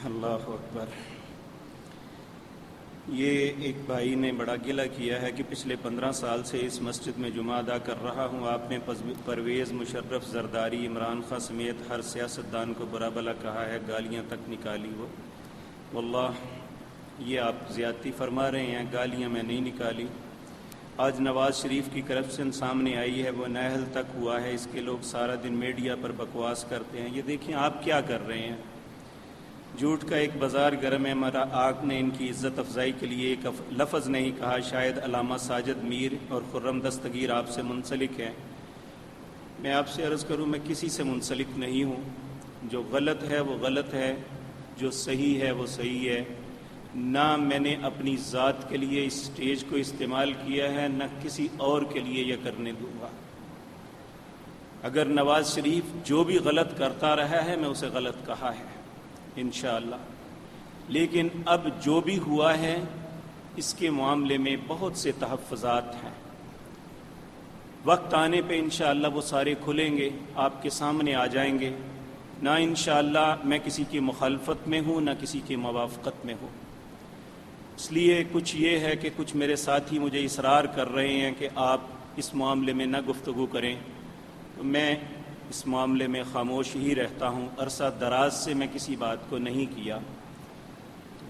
اللہ اکبر. یہ ایک بھائی نے بڑا گلہ کیا ہے کہ پچھلے 15 سال سے اس مسجد میں جمعہ ادا کر رہا ہوں. آپ نے پرویز مشرف زرداری عمران خان سمیت ہر سیاستدان کو برا بھلا کہا ہے، گالیاں تک نکالی. وہ واللہ یہ آپ زیادتی فرما رہے ہیں، گالیاں میں نہیں نکالی. آج نواز شریف کی کرپشن سامنے آئی ہے، وہ نااہل تک ہوا ہے. اس کے لوگ سارا دن میڈیا پر بکواس کرتے ہیں. یہ دیکھیں آپ کیا کر رہے ہیں. جھوٹ کا ایک بازار گرم ہے. ہمارا آگ نے ان کی عزت افزائی کے لیے ایک لفظ نہیں کہا. شاید علامہ ساجد میر اور خرم دستگیر آپ سے منسلک ہیں. میں آپ سے عرض کروں میں کسی سے منسلک نہیں ہوں. جو غلط ہے وہ غلط ہے، جو صحیح ہے وہ صحیح ہے. نہ میں نے اپنی ذات کے لیے اس سٹیج کو استعمال کیا ہے، نہ کسی اور کے لیے یہ کرنے دوں گا. اگر نواز شریف جو بھی غلط کرتا رہا ہے میں اسے غلط کہا ہے انشاءاللہ، لیکن اب جو بھی ہوا ہے اس کے معاملے میں بہت سے تحفظات ہیں. وقت آنے پہ انشاءاللہ وہ سارے کھلیں گے، آپ کے سامنے آ جائیں گے. نہ انشاءاللہ میں کسی کی مخالفت میں ہوں نہ کسی کی موافقت میں ہوں۔ اس لیے کچھ یہ ہے کہ کچھ میرے ساتھی مجھے اصرار کر رہے ہیں کہ آپ اس معاملے میں نہ گفتگو کریں، تو میں اس معاملے میں خاموش ہی رہتا ہوں۔ عرصہ دراز سے میں کسی بات کو نہیں کیا۔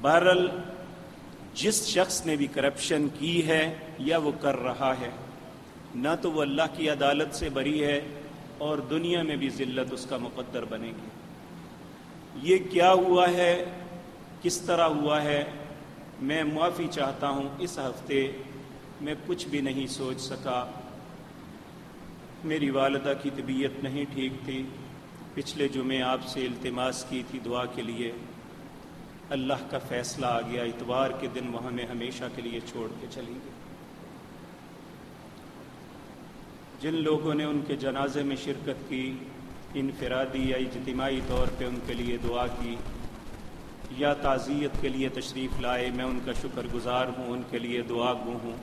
بہرحال جس شخص نے بھی کرپشن کی ہے یا وہ کر رہا ہے، نہ تو وہ اللہ کی عدالت سے بری ہے اور دنیا میں بھی ذلت اس کا مقدر بنے گی۔ یہ کیا ہوا ہے، کس طرح ہوا ہے، میں معافی چاہتا ہوں۔ اس ہفتے میں کچھ بھی نہیں سوچ سکا۔ میری والدہ کی طبیعت نہیں ٹھیک تھی، پچھلے جمعے آپ سے التماس کی تھی دعا کے لیے، اللہ کا فیصلہ آ گیا، اتوار کے دن وہ ہمیں ہمیشہ کے لیے چھوڑ کے چلی گئی۔ جن لوگوں نے ان کے جنازے میں شرکت کی، انفرادی یا اجتماعی طور پہ ان کے لیے دعا کی یا تعزیت کے لیے تشریف لائے، میں ان کا شکر گزار ہوں، ان کے لیے دعا گو ہوں۔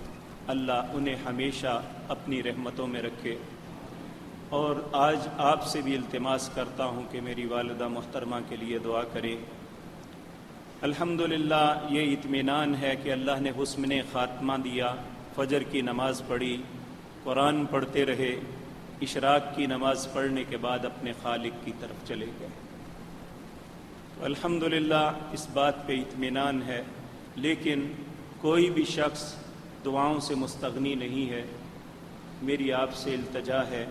اللہ انہیں ہمیشہ اپنی رحمتوں میں رکھے۔ اور آج آپ سے بھی التماس کرتا ہوں کہ میری والدہ محترمہ کے لیے دعا کریں۔ الحمدللہ یہ اطمینان ہے کہ اللہ نے حسن خاتمہ دیا، فجر کی نماز پڑھی، قرآن پڑھتے رہے، اشراق کی نماز پڑھنے کے بعد اپنے خالق کی طرف چلے گئے۔ الحمدللہ اس بات پہ اطمینان ہے، لیکن کوئی بھی شخص دعاؤں سے مستغنی نہیں ہے۔ میری آپ سے التجا ہے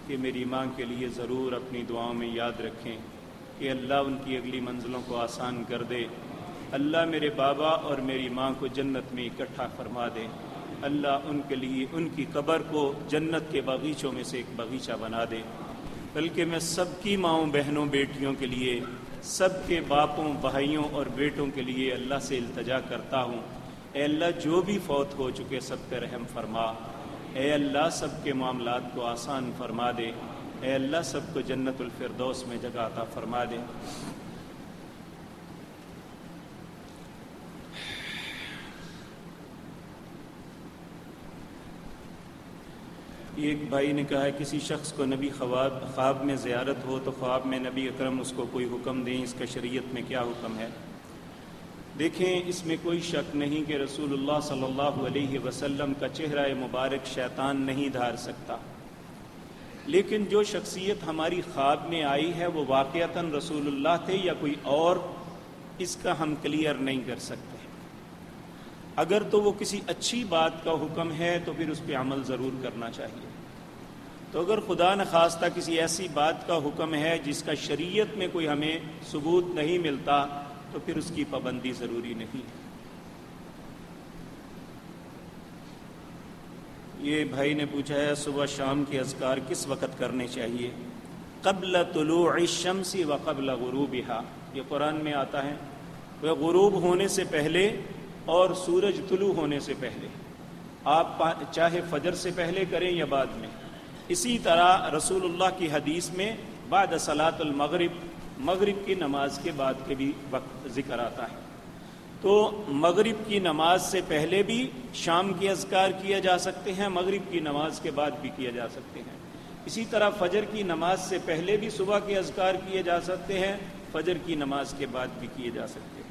کہ میری ماں کے لیے ضرور اپنی دعاؤں میں یاد رکھیں کہ اللہ ان کی اگلی منزلوں کو آسان کر دے، اللہ میرے بابا اور میری ماں کو جنت میں اکٹھا فرما دے، اللہ ان کے لیے ان کی قبر کو جنت کے باغیچوں میں سے ایک باغیچہ بنا دے۔ بلکہ میں سب کی ماؤں، بہنوں، بیٹیوں کے لیے، سب کے باپوں، بھائیوں اور بیٹوں کے لیے اللہ سے التجا کرتا ہوں، اے اللہ جو بھی فوت ہو چکے سب پہ رحم فرما، اے اللہ سب کے معاملات کو آسان فرما دے، اے اللہ سب کو جنت الفردوس میں جگہ عطا فرما دے۔ ایک بھائی نے کہا ہے کسی شخص کو نبی خواب میں زیارت ہو تو خواب میں نبی اکرم اس کو کوئی حکم دیں، اس کا شریعت میں کیا حکم ہے؟ دیکھیں، اس میں کوئی شک نہیں کہ رسول اللہ صلی اللہ علیہ وسلم کا چہرہ مبارک شیطان نہیں دھار سکتا، لیکن جو شخصیت ہماری خواب میں آئی ہے وہ واقعتاً رسول اللہ تھے یا کوئی اور، اس کا ہم کلیئر نہیں کر سکتے۔ اگر تو وہ کسی اچھی بات کا حکم ہے تو پھر اس پہ عمل ضرور کرنا چاہیے، تو اگر خدا نخواستہ کسی ایسی بات کا حکم ہے جس کا شریعت میں کوئی ہمیں ثبوت نہیں ملتا تو پھر اس کی پابندی ضروری نہیں۔ یہ بھائی نے پوچھا ہے صبح شام کے اذکار کس وقت کرنے چاہیے؟ قبل طلوع الشمس و قبل غروبها، یہ قرآن میں آتا ہے، وہ غروب ہونے سے پہلے اور سورج طلوع ہونے سے پہلے، آپ چاہے فجر سے پہلے کریں یا بعد میں۔ اسی طرح رسول اللہ کی حدیث میں بعد صلاۃ المغرب، مغرب کی نماز کے بعد کے بھی وقت ذکر آتا ہے، تو مغرب کی نماز سے پہلے بھی شام کے اذکار کیے جا سکتے ہیں، مغرب کی نماز کے بعد بھی کیے جا سکتے ہیں۔ اسی طرح فجر کی نماز سے پہلے بھی صبح کے اذکار کیے جا سکتے ہیں، فجر کی نماز کے بعد بھی کیے جا سکتے ہیں۔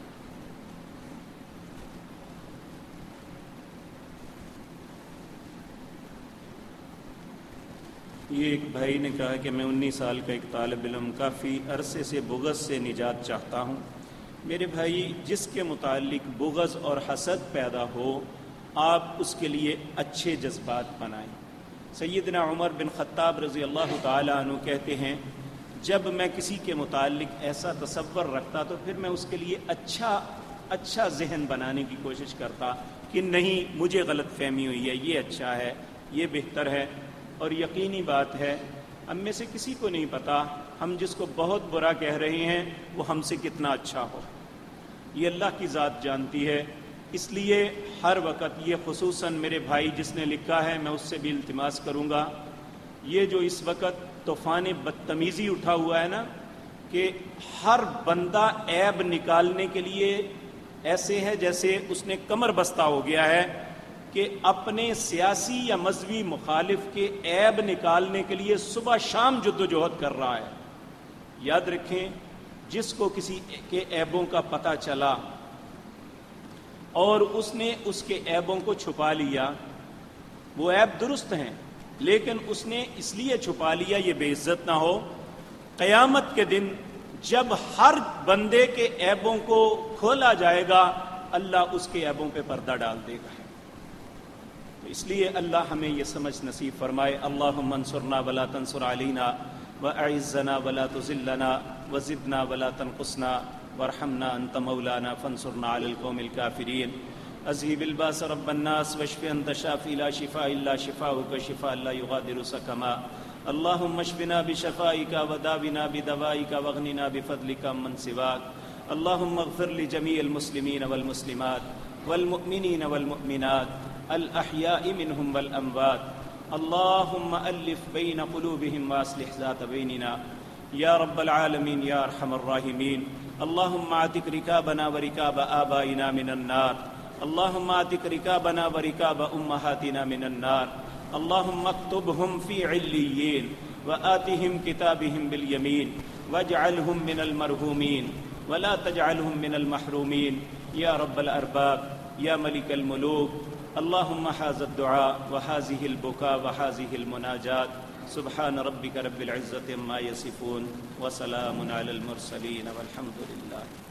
یہ ایک بھائی نے کہا کہ میں 19 سال کا ایک طالب علم کافی عرصے سے بغض سے نجات چاہتا ہوں۔ میرے بھائی، جس کے متعلق بغض اور حسد پیدا ہو آپ اس کے لیے اچھے جذبات بنائیں۔ سیدنا عمر بن خطاب رضی اللہ تعالیٰ عنہ کہتے ہیں جب میں کسی کے متعلق ایسا تصور رکھتا تو پھر میں اس کے لیے اچھا ذہن بنانے کی کوشش کرتا کہ نہیں، مجھے غلط فہمی ہوئی ہے، یہ اچھا ہے، یہ بہتر ہے۔ اور یقینی بات ہے ہم میں سے کسی کو نہیں پتا ہم جس کو بہت برا کہہ رہے ہیں وہ ہم سے کتنا اچھا ہو، یہ اللہ کی ذات جانتی ہے۔ اس لیے ہر وقت، یہ خصوصاً میرے بھائی جس نے لکھا ہے، میں اس سے بھی التماس کروں گا، یہ جو اس وقت طوفان بدتمیزی اٹھا ہوا ہے نا، کہ ہر بندہ عیب نکالنے کے لیے ایسے ہے جیسے اس نے کمر بستہ ہو گیا ہے کہ اپنے سیاسی یا مذہبی مخالف کے عیب نکالنے کے لیے صبح شام جدوجہد کر رہا ہے۔ یاد رکھیں، جس کو کسی کے عیبوں کا پتہ چلا اور اس نے اس کے عیبوں کو چھپا لیا، وہ عیب درست ہیں لیکن اس نے اس لیے چھپا لیا یہ بے عزت نہ ہو، قیامت کے دن جب ہر بندے کے عیبوں کو کھولا جائے گا اللہ اس کے عیبوں پہ پردہ ڈال دے گا۔ اس لیے اللہ ہمیں یہ سمجھ نصیب فرمائے۔ اللہم انصرنا ولا تنصر علینا واعزنا ولا تذلنا وزدنا ولا تنقصنا وارحمنا انت مولانا فانصرنا علی القوم الکافرین۔ اذهب الباس رب الناس واشف انت شافی لا شفاء الا شفاؤک شفاء لا یغادر سقما۔ اللهم اشفنا بشفائك وداونا بدوائك واغننا بفضلك من سواك۔ اللهم اغفر لجميع المسلمين والمسلمات والمؤمنين والمؤمنات الأحياء منهم والأموات۔ اللهم ألف بين قلوبهم وأصلح ذات بيننا يا رب العالمين يا أرحم الراحمين۔ اللهم اعتق ركابنا وركاب آبائنا من النار، اللهم اعتق ركابنا وركاب أمهاتنا من النار، اللهم اكتبهم في عليين وآتهم كتابهم باليمين واجعلهم من المرحومين ولا تجعلهم من المحرومين يا رب الأرباب يا ملك الملوك۔ اللهم هذا الدعاء وهذه البكاء وهذه المناجات، سبحان ربك رب العزة عما يصفون وسلام على المرسلين والحمد لله۔